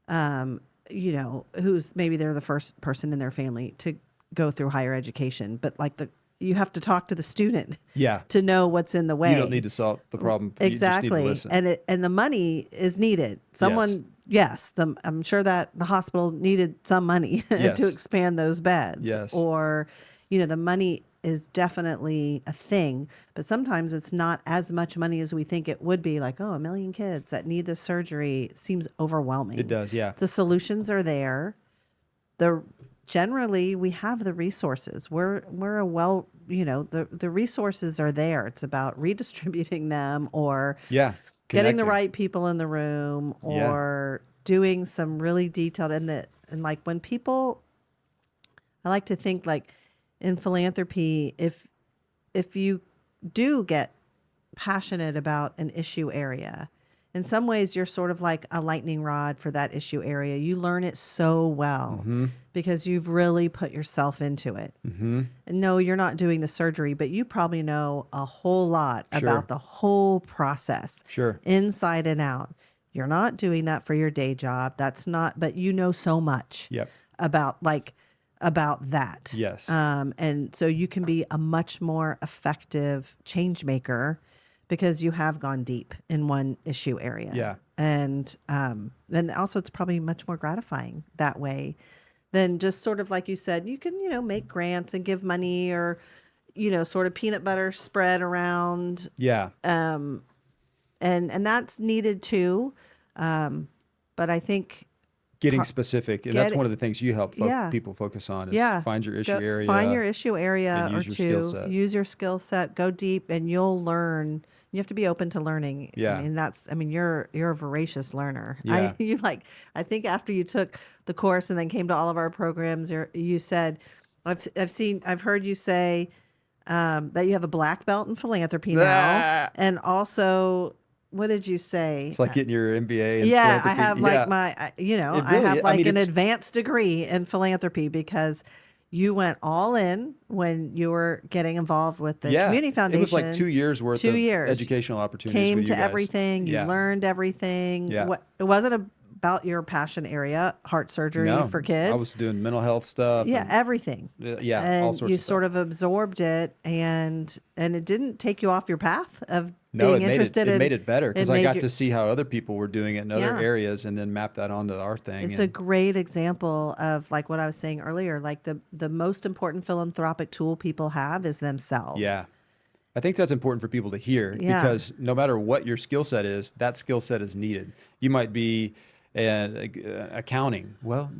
[SPEAKER 2] who's maybe they're the first person in their family to go through higher education. But like you have to talk to the student to know what's in the way.
[SPEAKER 1] You don't need to solve the problem.
[SPEAKER 2] Exactly.
[SPEAKER 1] You just need to listen.
[SPEAKER 2] And the money is needed. I'm sure that the hospital needed some money to expand those beds.
[SPEAKER 1] Yes.
[SPEAKER 2] Or, the money is definitely a thing, but sometimes it's not as much money as we think it would be. Like, 1 million kids that need this surgery seems overwhelming.
[SPEAKER 1] It does, yeah.
[SPEAKER 2] The solutions are there. Generally we have the resources. We're the resources are there. It's about redistributing them or getting the right people in the room or doing some really detailed and like when people, I like to think like in philanthropy, if you do get passionate about an issue area in some ways you're sort of like a lightning rod for that issue area. You learn it so well because you've really put yourself into it. And no, you're not doing the surgery, but you probably know a whole lot about the whole process, inside and out. You're not doing that for your day job. That's not, but you know so much about that.
[SPEAKER 1] Yes.
[SPEAKER 2] And so you can be a much more effective change maker because you have gone deep in one issue area.
[SPEAKER 1] Yeah.
[SPEAKER 2] And also it's probably much more gratifying that way than just sort of like you said, you can, make grants and give money or, sort of peanut butter spread around.
[SPEAKER 1] Yeah.
[SPEAKER 2] And that's needed too. But I think
[SPEAKER 1] getting specific, and that's one of the things you help people focus on is find your issue area.
[SPEAKER 2] Find your issue area
[SPEAKER 1] and
[SPEAKER 2] or
[SPEAKER 1] use your skill set.
[SPEAKER 2] Use your skill set, go deep, and you'll learn. You have to be open to learning.
[SPEAKER 1] Yeah.
[SPEAKER 2] You're a voracious learner.
[SPEAKER 1] Yeah.
[SPEAKER 2] I think after you took the course and then came to all of our programs, you said, I've heard you say that you have a black belt in philanthropy now, and also, what did you say?
[SPEAKER 1] It's like getting your MBA in
[SPEAKER 2] I
[SPEAKER 1] philanthropy.
[SPEAKER 2] have I have an advanced degree in philanthropy because you went all in when you were getting involved with the community foundation.
[SPEAKER 1] It was like 2 years worth of educational opportunities.
[SPEAKER 2] Came
[SPEAKER 1] with
[SPEAKER 2] to
[SPEAKER 1] you guys.
[SPEAKER 2] everything. You learned everything.
[SPEAKER 1] Yeah.
[SPEAKER 2] It wasn't about your passion area, heart surgery for kids.
[SPEAKER 1] I was doing mental health stuff.
[SPEAKER 2] Yeah, everything.
[SPEAKER 1] And
[SPEAKER 2] you
[SPEAKER 1] all sorts of stuff.
[SPEAKER 2] sort of absorbed it, and it didn't take you off your path of
[SPEAKER 1] No,
[SPEAKER 2] being interested.
[SPEAKER 1] It made it better because I got to see how other people were doing it in other
[SPEAKER 2] Yeah.
[SPEAKER 1] areas and then map that onto our thing.
[SPEAKER 2] It's a great example of like what I was saying earlier, like the most important philanthropic tool people have is themselves.
[SPEAKER 1] Yeah. I think that's important for people to hear because no matter what your skill set is, that skill set is needed. You might be accounting. Well,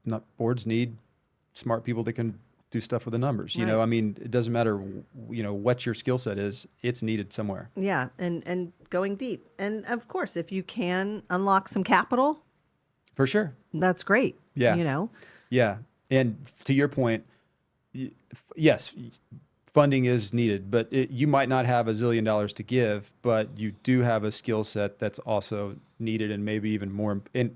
[SPEAKER 1] not boards need smart people that can do stuff with the numbers. You know, I mean, it doesn't matter, what your skill set is, it's needed somewhere.
[SPEAKER 2] Yeah. And going deep. And of course, if you can unlock some capital,
[SPEAKER 1] for sure,
[SPEAKER 2] that's great.
[SPEAKER 1] Yeah. Yeah. And to your point, yes, funding is needed, but you might not have $1 zillion to give, but you do have a skill set that's also needed and maybe even more, and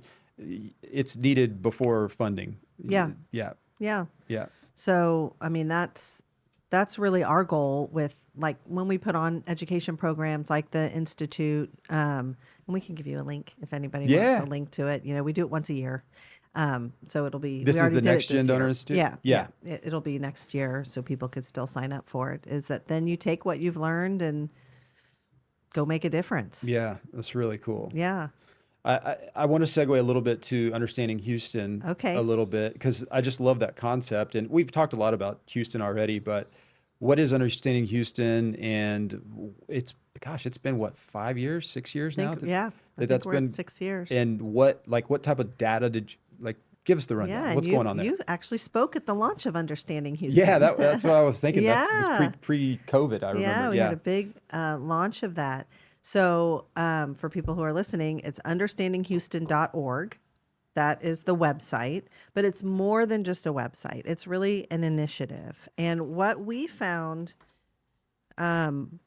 [SPEAKER 1] it's needed before funding.
[SPEAKER 2] Yeah.
[SPEAKER 1] Yeah.
[SPEAKER 2] Yeah.
[SPEAKER 1] Yeah.
[SPEAKER 2] So, I mean, that's really our goal with like when we put on education programs like the Institute, and we can give you a link if anybody wants a link to it. We do it once a year. So it'll be,
[SPEAKER 1] this is the Next Gen Donor Institute?
[SPEAKER 2] Yeah. It'll be next year. So people could still sign up for it. Is that then you take what you've learned and go make a difference.
[SPEAKER 1] Yeah. That's really cool.
[SPEAKER 2] Yeah.
[SPEAKER 1] I want to segue a little bit to understanding Houston a little bit because I just love that concept. And we've talked a lot about Houston already, but what is understanding Houston? And it's been what, 5 years, 6 years now?
[SPEAKER 2] That's been 6 years.
[SPEAKER 1] And what type of data did you, give us the rundown.
[SPEAKER 2] Yeah,
[SPEAKER 1] what's going on there?
[SPEAKER 2] You actually spoke at the launch of Understanding Houston.
[SPEAKER 1] Yeah, that's what I was thinking. That was pre-COVID, I remember.
[SPEAKER 2] Yeah, we had a big launch of that. So for people who are listening, it's understandinghouston.org. That is the website, but it's more than just a website. It's really an initiative. And what we found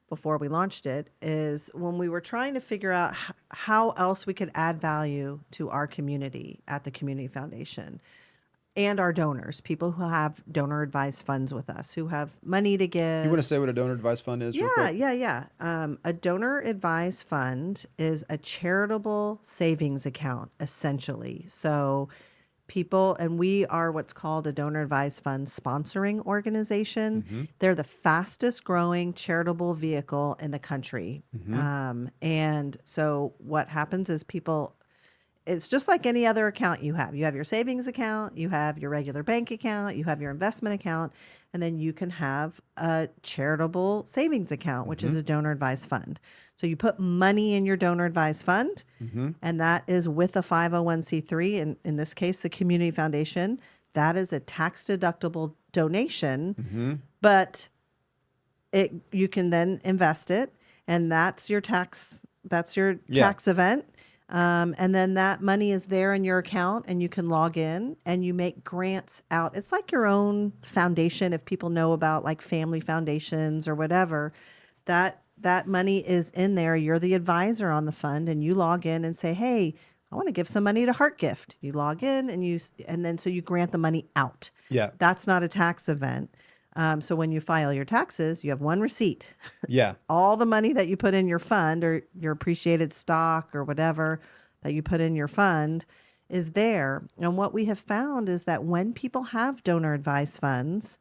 [SPEAKER 2] before we launched it is when we were trying to figure out how else we could add value to our community at the Community Foundation and our donors, people who have donor advised funds with us, who have money to give.
[SPEAKER 1] You want to say what a donor advised fund is? real quick?
[SPEAKER 2] Yeah. A donor advised fund is a charitable savings account, essentially. So people, and we are what's called a donor advised fund sponsoring organization.
[SPEAKER 1] Mm-hmm.
[SPEAKER 2] They're the fastest growing charitable vehicle in the country.
[SPEAKER 1] Mm-hmm.
[SPEAKER 2] And so what happens is it's just like any other account you have. You have your savings account, you have your regular bank account, you have your investment account, and then you can have a charitable savings account, which is a donor advised fund. So you put money in your donor advised fund, and that is with a 501c3, and in this case, the Community Foundation. That is a tax deductible donation, but you can then invest it, and that's your tax event. And then that money is there in your account and you can log in and you make grants out. It's like your own foundation. If people know about like family foundations or whatever, that that money is in there. You're the advisor on the fund, and you log in and say, hey, I want to give some money to Heart Gift. You log in and then so you grant the money out.
[SPEAKER 1] Yeah.
[SPEAKER 2] That's not a tax event. So when you file your taxes, you have one receipt.
[SPEAKER 1] Yeah.
[SPEAKER 2] All the money that you put in your fund or your appreciated stock or whatever that you put in your fund is there. And what we have found is that when people have donor advised funds,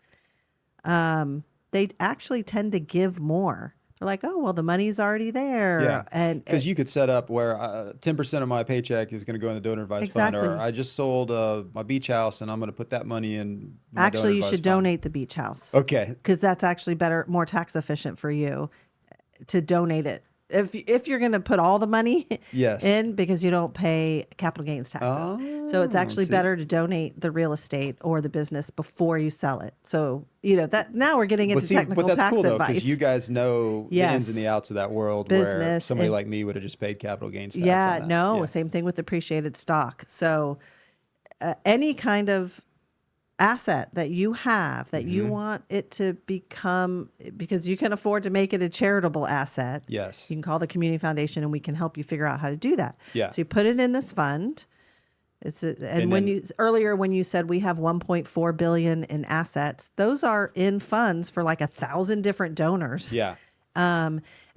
[SPEAKER 2] they actually tend to give more. They're like, oh, well, the money's already there.
[SPEAKER 1] Yeah.
[SPEAKER 2] And
[SPEAKER 1] Because you could set up where 10% of my paycheck is going to go in the donor advised fund,
[SPEAKER 2] Exactly.
[SPEAKER 1] or I just sold my beach house and I'm going to put that money in my
[SPEAKER 2] actually,
[SPEAKER 1] donor
[SPEAKER 2] you
[SPEAKER 1] advised
[SPEAKER 2] should
[SPEAKER 1] fund.
[SPEAKER 2] donate the beach house.
[SPEAKER 1] Okay.
[SPEAKER 2] Because that's actually better, more tax efficient for you to donate it. If you're going to put all the money
[SPEAKER 1] Yes.
[SPEAKER 2] in, because you don't pay capital gains taxes. So it's actually
[SPEAKER 1] see.
[SPEAKER 2] better to donate the real estate or the business before you sell it. So, that now we're getting into technical
[SPEAKER 1] But that's
[SPEAKER 2] tax
[SPEAKER 1] cool though,
[SPEAKER 2] advice.
[SPEAKER 1] because you guys know the ins and
[SPEAKER 2] Yes.
[SPEAKER 1] the outs of that world where
[SPEAKER 2] Business
[SPEAKER 1] somebody
[SPEAKER 2] and-
[SPEAKER 1] like me would have just paid capital gains tax
[SPEAKER 2] Yeah,
[SPEAKER 1] on that.
[SPEAKER 2] no,
[SPEAKER 1] Yeah.
[SPEAKER 2] same thing with appreciated stock. So any kind of asset that you have that you want it to become, because you can afford to make it a charitable asset.
[SPEAKER 1] Yes.
[SPEAKER 2] You can call the community foundation and we can help you figure out how to do that.
[SPEAKER 1] Yeah.
[SPEAKER 2] So you put it in this fund. And when
[SPEAKER 1] then-
[SPEAKER 2] earlier when you said we have 1.4 billion in assets, those are in funds for like 1,000 different donors.
[SPEAKER 1] Yeah.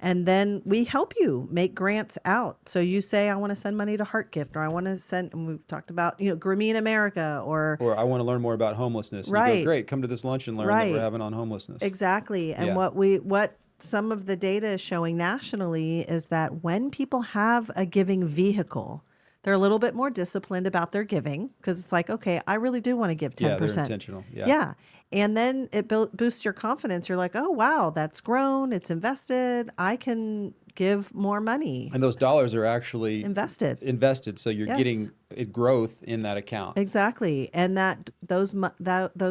[SPEAKER 2] And then we help you make grants out. So you say, I want to send money to Heart Gift, or I want to send, and we've talked about, Green America, or
[SPEAKER 1] Or I want to learn more about homelessness. And you
[SPEAKER 2] Right.
[SPEAKER 1] go, great, come to this lunch and learn that
[SPEAKER 2] Right.
[SPEAKER 1] we're having on homelessness.
[SPEAKER 2] exactly. And
[SPEAKER 1] Yeah.
[SPEAKER 2] what some of the data is showing nationally is that when people have a giving vehicle, they're a little bit more disciplined about their giving, because it's like, okay, I really do want to give 10%.
[SPEAKER 1] Yeah, they're intentional. Yeah.
[SPEAKER 2] Yeah. And then it boosts your confidence. You're like, oh, wow, that's grown. It's invested. I can give more money.
[SPEAKER 1] And those dollars are actually
[SPEAKER 2] Invested.
[SPEAKER 1] So you're
[SPEAKER 2] Yes.
[SPEAKER 1] getting growth in that account.
[SPEAKER 2] Exactly. And those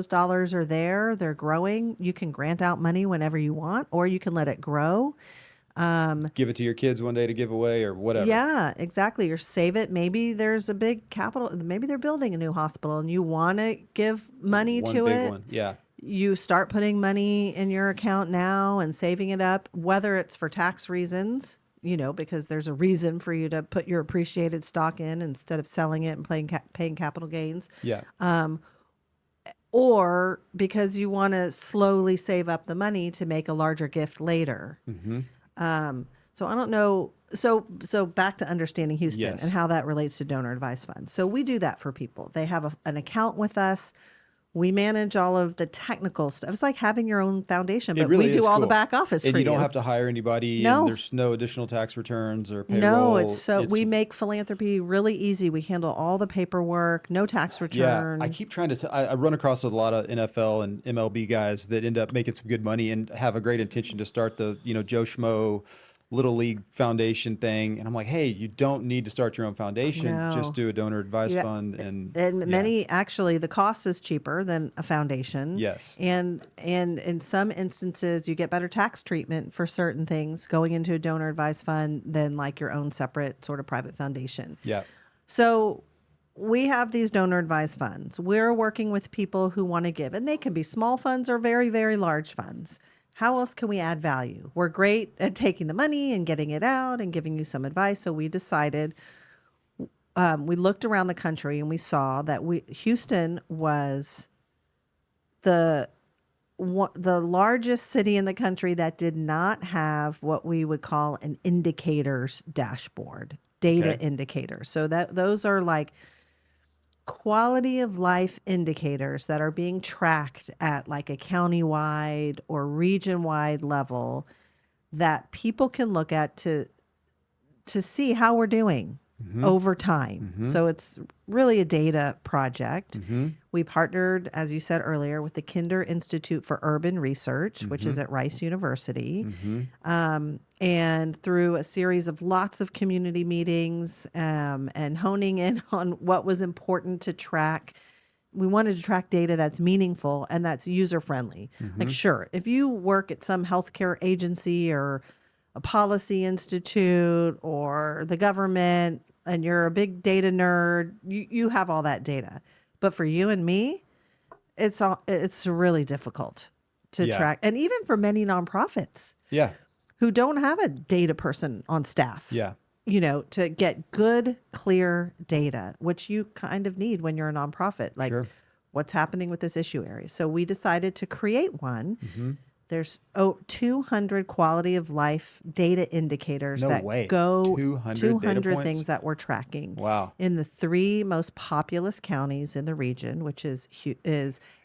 [SPEAKER 2] dollars are there. They're growing. You can grant out money whenever you want, or you can let it grow.
[SPEAKER 1] Give it to your kids one day to give away or whatever.
[SPEAKER 2] Yeah, exactly. Or save it. Maybe there's a big capital. Maybe they're building a new hospital and you want to give money
[SPEAKER 1] One
[SPEAKER 2] to
[SPEAKER 1] big
[SPEAKER 2] it.
[SPEAKER 1] one. Yeah.
[SPEAKER 2] You start putting money in your account now and saving it up, whether it's for tax reasons, because there's a reason for you to put your appreciated stock in instead of selling it and paying capital gains.
[SPEAKER 1] Yeah.
[SPEAKER 2] Or because you want to slowly save up the money to make a larger gift later. So I don't know. So back to understanding Houston
[SPEAKER 1] Yes.
[SPEAKER 2] and how that relates to donor advised funds. So we do that for people. They have an account with us. We manage all of the technical stuff. It's like having your own foundation, but
[SPEAKER 1] really
[SPEAKER 2] we do
[SPEAKER 1] is
[SPEAKER 2] all the
[SPEAKER 1] cool.
[SPEAKER 2] back office
[SPEAKER 1] And
[SPEAKER 2] for
[SPEAKER 1] you don't have to hire anybody.
[SPEAKER 2] No.
[SPEAKER 1] And there's no additional tax returns or payroll.
[SPEAKER 2] No, it's we make philanthropy really easy. We handle all the paperwork, no tax return.
[SPEAKER 1] Yeah, I keep trying to. I run across a lot of NFL and MLB guys that end up making some good money and have a great intention to start the Joe Schmo Little League Foundation thing, and I'm like, hey, you don't need to start your own foundation.
[SPEAKER 2] No.
[SPEAKER 1] Just do a donor advised
[SPEAKER 2] Yeah.
[SPEAKER 1] fund, and
[SPEAKER 2] many actually the cost is cheaper than a foundation.
[SPEAKER 1] Yes.
[SPEAKER 2] And in some instances you get better tax treatment for certain things going into a donor advised fund than like your own separate sort of private foundation.
[SPEAKER 1] Yeah.
[SPEAKER 2] So we have these donor advised funds. We're working with people who want to give, and they can be small funds or very, very large funds. How else can we add value? We're great at taking the money and getting it out and giving you some advice. So we decided, we looked around the country and we saw that Houston was the largest city in the country that did not have what we would call an indicators dashboard, data
[SPEAKER 1] Okay.
[SPEAKER 2] indicators. So those are like quality of life indicators that are being tracked at like a county-wide or region-wide level that people can look at to see how we're doing over time. So it's really a data project. We partnered, as you said earlier, with the Kinder Institute for Urban Research, which is at Rice University. And through a series of lots of community meetings and honing in on what was important to track. We wanted to track data that's meaningful and that's user-friendly. Like, sure, if you work at some healthcare agency or a policy institute or the government and you're a big data nerd, you have all that data. But for you and me, it's really difficult to
[SPEAKER 1] Yeah.
[SPEAKER 2] track. And even for many nonprofits
[SPEAKER 1] Yeah.
[SPEAKER 2] who don't have a data person on staff.
[SPEAKER 1] Yeah.
[SPEAKER 2] To get good, clear data, which you kind of need when you're a nonprofit, like
[SPEAKER 1] Sure.
[SPEAKER 2] what's happening with this issue area. So we decided to create one.
[SPEAKER 1] Mm-hmm.
[SPEAKER 2] There's 200 quality of life data indicators
[SPEAKER 1] No
[SPEAKER 2] that
[SPEAKER 1] way.
[SPEAKER 2] go
[SPEAKER 1] 200 data points?
[SPEAKER 2] things that we're tracking
[SPEAKER 1] Wow.
[SPEAKER 2] in the 3 most populous counties in the region, which is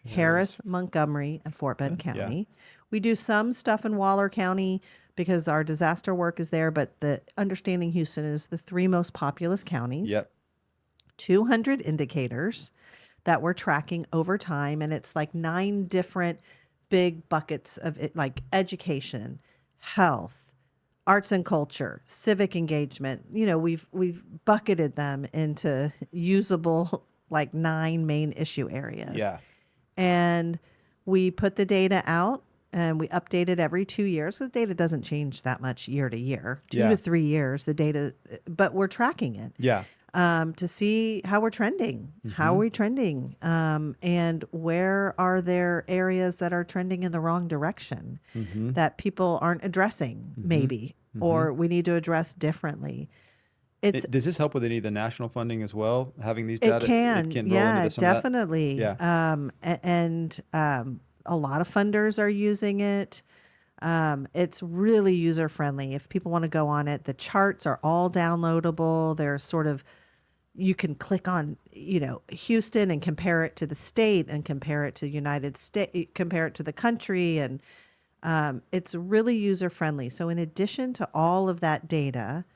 [SPEAKER 2] Harris, Montgomery, and Fort Bend County. We do some stuff in Waller County because our disaster work is there, but the Understanding Houston is the 3 most populous counties.
[SPEAKER 1] Yep.
[SPEAKER 2] 200 indicators that we're tracking over time, and it's like 9 different big buckets of it, like education, health, arts and culture, civic engagement. We've bucketed them into usable like 9 main issue areas.
[SPEAKER 1] Yeah.
[SPEAKER 2] And we put the data out and we update it every 2 years because data doesn't change that much year to year. 2 to 3 years, the data, but we're tracking it.
[SPEAKER 1] Yeah.
[SPEAKER 2] To see how we're trending. How are we trending? And where are there areas that are trending in the wrong direction that people aren't addressing, maybe, or we need to address differently?
[SPEAKER 1] Does this help with any of the national funding as well? Having these data,
[SPEAKER 2] It can
[SPEAKER 1] roll into some
[SPEAKER 2] definitely.
[SPEAKER 1] of that?
[SPEAKER 2] And a lot of funders are using it. It's really user friendly. If people want to go on it, the charts are all downloadable. They're sort of, you can click on, Houston and compare it to the state and compare it to United States, compare it to the country. And it's really user friendly. So in addition to all of that data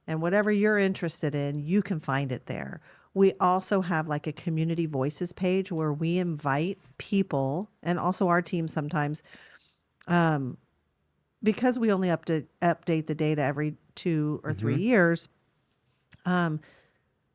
[SPEAKER 2] and whatever you're interested in, you can find it there. We also have like a community voices page where we invite people and also our team sometimes, because we only update the data every 2 or 3 years.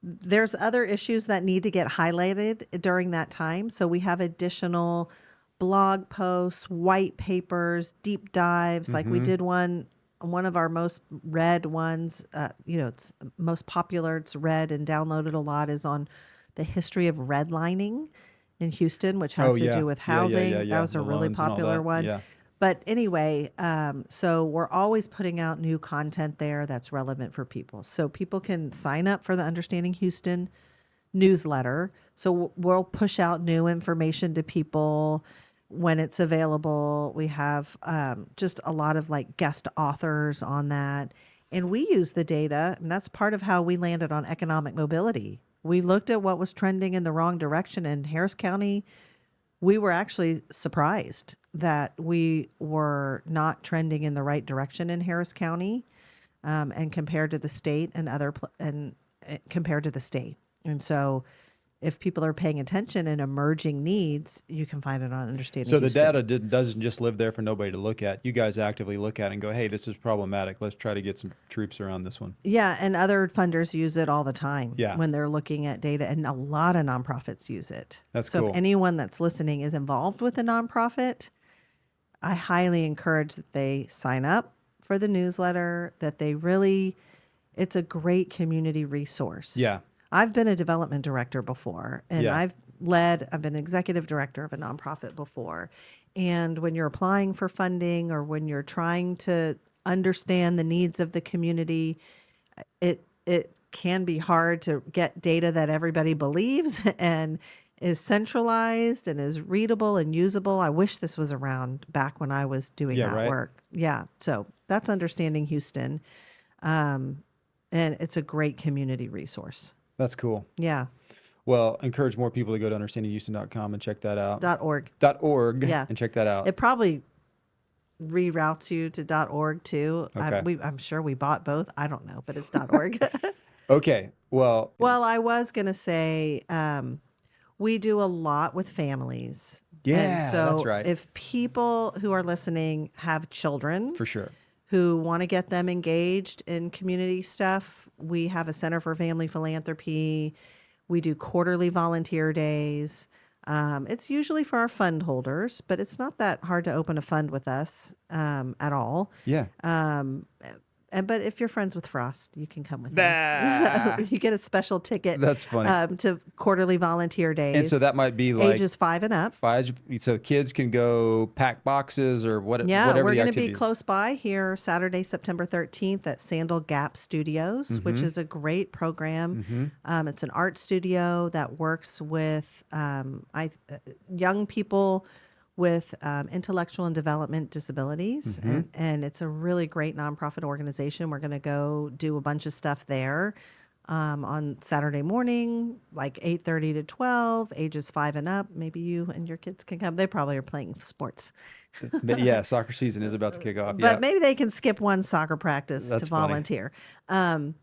[SPEAKER 2] There's other issues that need to get highlighted during that time. So we have additional blog posts, white papers, deep dives. Like we did one of our most read ones, it's most popular, it's read and downloaded a lot, is on the history of redlining in Houston, which has to do with housing. That was a really popular one.
[SPEAKER 1] Yeah.
[SPEAKER 2] But anyway, so we're always putting out new content there that's relevant for people. So people can sign up for the Understanding Houston newsletter. So we'll push out new information to people when it's available. We have just a lot of like guest authors on that. And we use the data, and that's part of how we landed on economic mobility. We looked at what was trending in the wrong direction in Harris County. We were actually surprised that we were not trending in the right direction in Harris County, and compared to the state and compared to the state. And so if people are paying attention and emerging needs, you can find it on Understanding
[SPEAKER 1] So the
[SPEAKER 2] Houston.
[SPEAKER 1] data doesn't just live there for nobody to look at. You guys actively look at it and go, hey, this is problematic. Let's try to get some troops around this one.
[SPEAKER 2] Yeah, and other funders use it all the time
[SPEAKER 1] Yeah.
[SPEAKER 2] when they're looking at data, and a lot of nonprofits use it.
[SPEAKER 1] That's
[SPEAKER 2] so
[SPEAKER 1] cool.
[SPEAKER 2] if anyone that's listening is involved with a nonprofit, I highly encourage that they sign up for the newsletter, that they really, it's a great community resource.
[SPEAKER 1] Yeah.
[SPEAKER 2] I've been a development director before, and
[SPEAKER 1] Yeah.
[SPEAKER 2] I've been executive director of a nonprofit before. And when you're applying for funding or when you're trying to understand the needs of the community, it can be hard to get data that everybody believes and is centralized and is readable and usable. I wish this was around back when I was doing that
[SPEAKER 1] right.
[SPEAKER 2] work. Yeah. So that's Understanding Houston. And it's a great community resource.
[SPEAKER 1] That's cool.
[SPEAKER 2] Yeah.
[SPEAKER 1] Well, encourage more people to go to understandinghouston.com and check that out.
[SPEAKER 2] .org.
[SPEAKER 1] .org.
[SPEAKER 2] Yeah.
[SPEAKER 1] And check that out.
[SPEAKER 2] It probably reroutes you to .org too.
[SPEAKER 1] Okay.
[SPEAKER 2] I'm sure we bought both. I don't know, but it's .org.
[SPEAKER 1] Okay. Well,
[SPEAKER 2] I was going to say, we do a lot with families.
[SPEAKER 1] Yeah,
[SPEAKER 2] And so
[SPEAKER 1] that's right.
[SPEAKER 2] if people who are listening have children
[SPEAKER 1] for sure.
[SPEAKER 2] who want to get them engaged in community stuff, we have a Center for Family Philanthropy. We do quarterly volunteer days. It's usually for our fund holders, but it's not that hard to open a fund with us at all.
[SPEAKER 1] Yeah.
[SPEAKER 2] but if you're friends with Frost, you can come with
[SPEAKER 1] Ah.
[SPEAKER 2] him. You get a special ticket.
[SPEAKER 1] That's funny.
[SPEAKER 2] To quarterly volunteer days.
[SPEAKER 1] And so that might be like
[SPEAKER 2] ages 5 and up.
[SPEAKER 1] so kids can go pack boxes or
[SPEAKER 2] Yeah,
[SPEAKER 1] whatever
[SPEAKER 2] we're
[SPEAKER 1] the
[SPEAKER 2] going to be
[SPEAKER 1] activity is.
[SPEAKER 2] close by here Saturday, September 13th at Sandal Gap Studios, which is a great program. It's an art studio that works with young people with intellectual and development disabilities. And it's a really great nonprofit organization. We're going to go do a bunch of stuff there. On Saturday morning, like 8:30 to 12, ages 5 and up. Maybe you and your kids can come. They probably are playing sports.
[SPEAKER 1] But yeah, soccer season is about to kick off.
[SPEAKER 2] But maybe they can skip one soccer practice
[SPEAKER 1] That's
[SPEAKER 2] to
[SPEAKER 1] funny.
[SPEAKER 2] volunteer.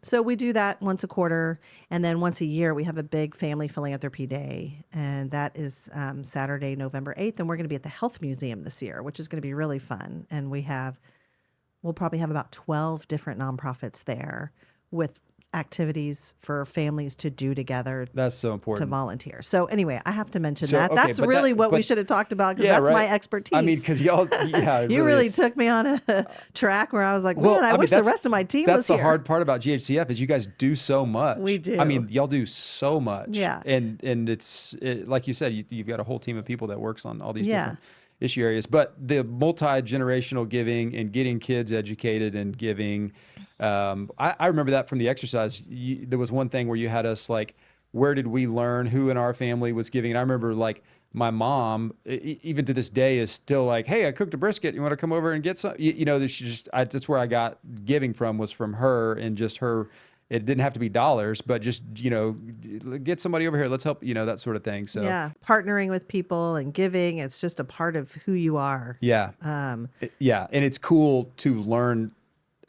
[SPEAKER 2] So we do that once a quarter. And then once a year, we have a big family philanthropy day. And that is Saturday, November 8th. And we're going to be at the Health Museum this year, which is going to be really fun. And we'll probably have about 12 different nonprofits there with activities for families to do together.
[SPEAKER 1] That's so
[SPEAKER 2] To
[SPEAKER 1] important.
[SPEAKER 2] volunteer. So anyway, I have to mention
[SPEAKER 1] So,
[SPEAKER 2] that.
[SPEAKER 1] okay,
[SPEAKER 2] That's
[SPEAKER 1] but
[SPEAKER 2] really
[SPEAKER 1] that-
[SPEAKER 2] what we
[SPEAKER 1] but-
[SPEAKER 2] should have talked about because
[SPEAKER 1] Yeah,
[SPEAKER 2] that's
[SPEAKER 1] right.
[SPEAKER 2] my expertise.
[SPEAKER 1] I mean, because y'all, yeah, it
[SPEAKER 2] you really
[SPEAKER 1] is.
[SPEAKER 2] took me on a track where I was like, man, I wish the rest of my team
[SPEAKER 1] that's
[SPEAKER 2] was
[SPEAKER 1] the
[SPEAKER 2] here.
[SPEAKER 1] hard part about GHCF is you guys do so much.
[SPEAKER 2] We do.
[SPEAKER 1] I mean, y'all do so much.
[SPEAKER 2] Yeah.
[SPEAKER 1] And it's like you said, you've got a whole team of people that works on all these
[SPEAKER 2] Yeah.
[SPEAKER 1] different issue areas. But the multi-generational giving and getting kids educated and giving, I remember that from the exercise. There was one thing where you had us like, where did we learn who in our family was giving? And I remember like my mom, even to this day, is still like, hey, I cooked a brisket. You want to come over and get some? That's where I got giving from, was from her and just her. It didn't have to be dollars, but just, get somebody over here. Let's help, that sort of thing. So
[SPEAKER 2] Yeah. Partnering with people and giving, it's just a part of who you are.
[SPEAKER 1] yeah. Yeah. And it's cool to learn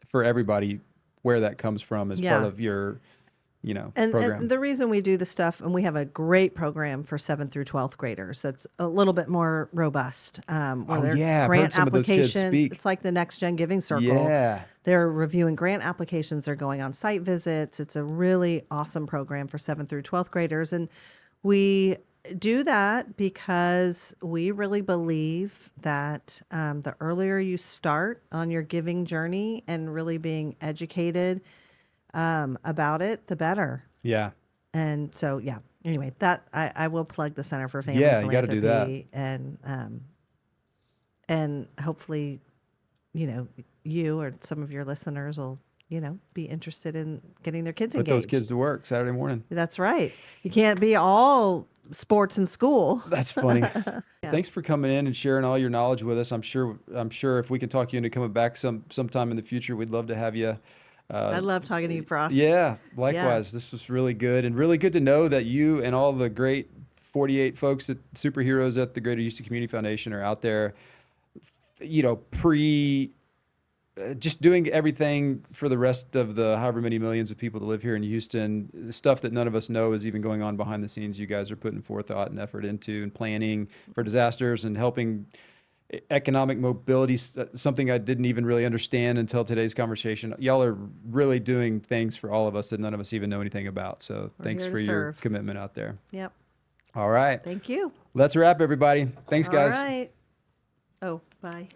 [SPEAKER 1] for everybody where that comes from as part
[SPEAKER 2] Yeah.
[SPEAKER 1] of your,
[SPEAKER 2] And
[SPEAKER 1] program.
[SPEAKER 2] the reason we do the stuff, and we have a great program for 7th through 12th graders that's a little bit more robust. Where they're
[SPEAKER 1] yeah, I've heard
[SPEAKER 2] grant
[SPEAKER 1] some of those kids
[SPEAKER 2] applications.
[SPEAKER 1] speak.
[SPEAKER 2] It's like the Next Gen Giving Circle.
[SPEAKER 1] Yeah.
[SPEAKER 2] They're reviewing grant applications. They're going on site visits. It's a really awesome program for 7th through 12th graders. And we do that because we really believe that the earlier you start on your giving journey and really being educated about it, the better.
[SPEAKER 1] Yeah.
[SPEAKER 2] And so, yeah. Anyway, that I will plug the Center for Family
[SPEAKER 1] Yeah, you gotta do that.
[SPEAKER 2] Philanthropy, and hopefully, you or some of your listeners will, be interested in getting their kids
[SPEAKER 1] Put
[SPEAKER 2] engaged.
[SPEAKER 1] those kids to work Saturday morning.
[SPEAKER 2] That's right. You can't be all sports in school.
[SPEAKER 1] That's funny. Thanks for coming in and sharing all your knowledge with us. I'm sure if we can talk you into coming back sometime in the future, we'd love to have you.
[SPEAKER 2] I love talking to you, Frost.
[SPEAKER 1] Yeah, likewise. This was really good, and really good to know that you and all the great 48 folks superheroes at the Greater Houston Community Foundation are out there, just doing everything for the rest of the however many millions of people that live here in Houston. The stuff that none of us know is even going on behind the scenes. You guys are putting forethought and effort into and planning for disasters and helping economic mobility, something I didn't even really understand until today's conversation. Y'all are really doing things for all of us that none of us even know anything about. So thanks
[SPEAKER 2] here
[SPEAKER 1] for
[SPEAKER 2] to
[SPEAKER 1] your
[SPEAKER 2] serve.
[SPEAKER 1] commitment out there.
[SPEAKER 2] Yep.
[SPEAKER 1] All right.
[SPEAKER 2] Thank you.
[SPEAKER 1] Let's wrap, everybody. Thanks, guys.
[SPEAKER 2] All right. Oh, bye.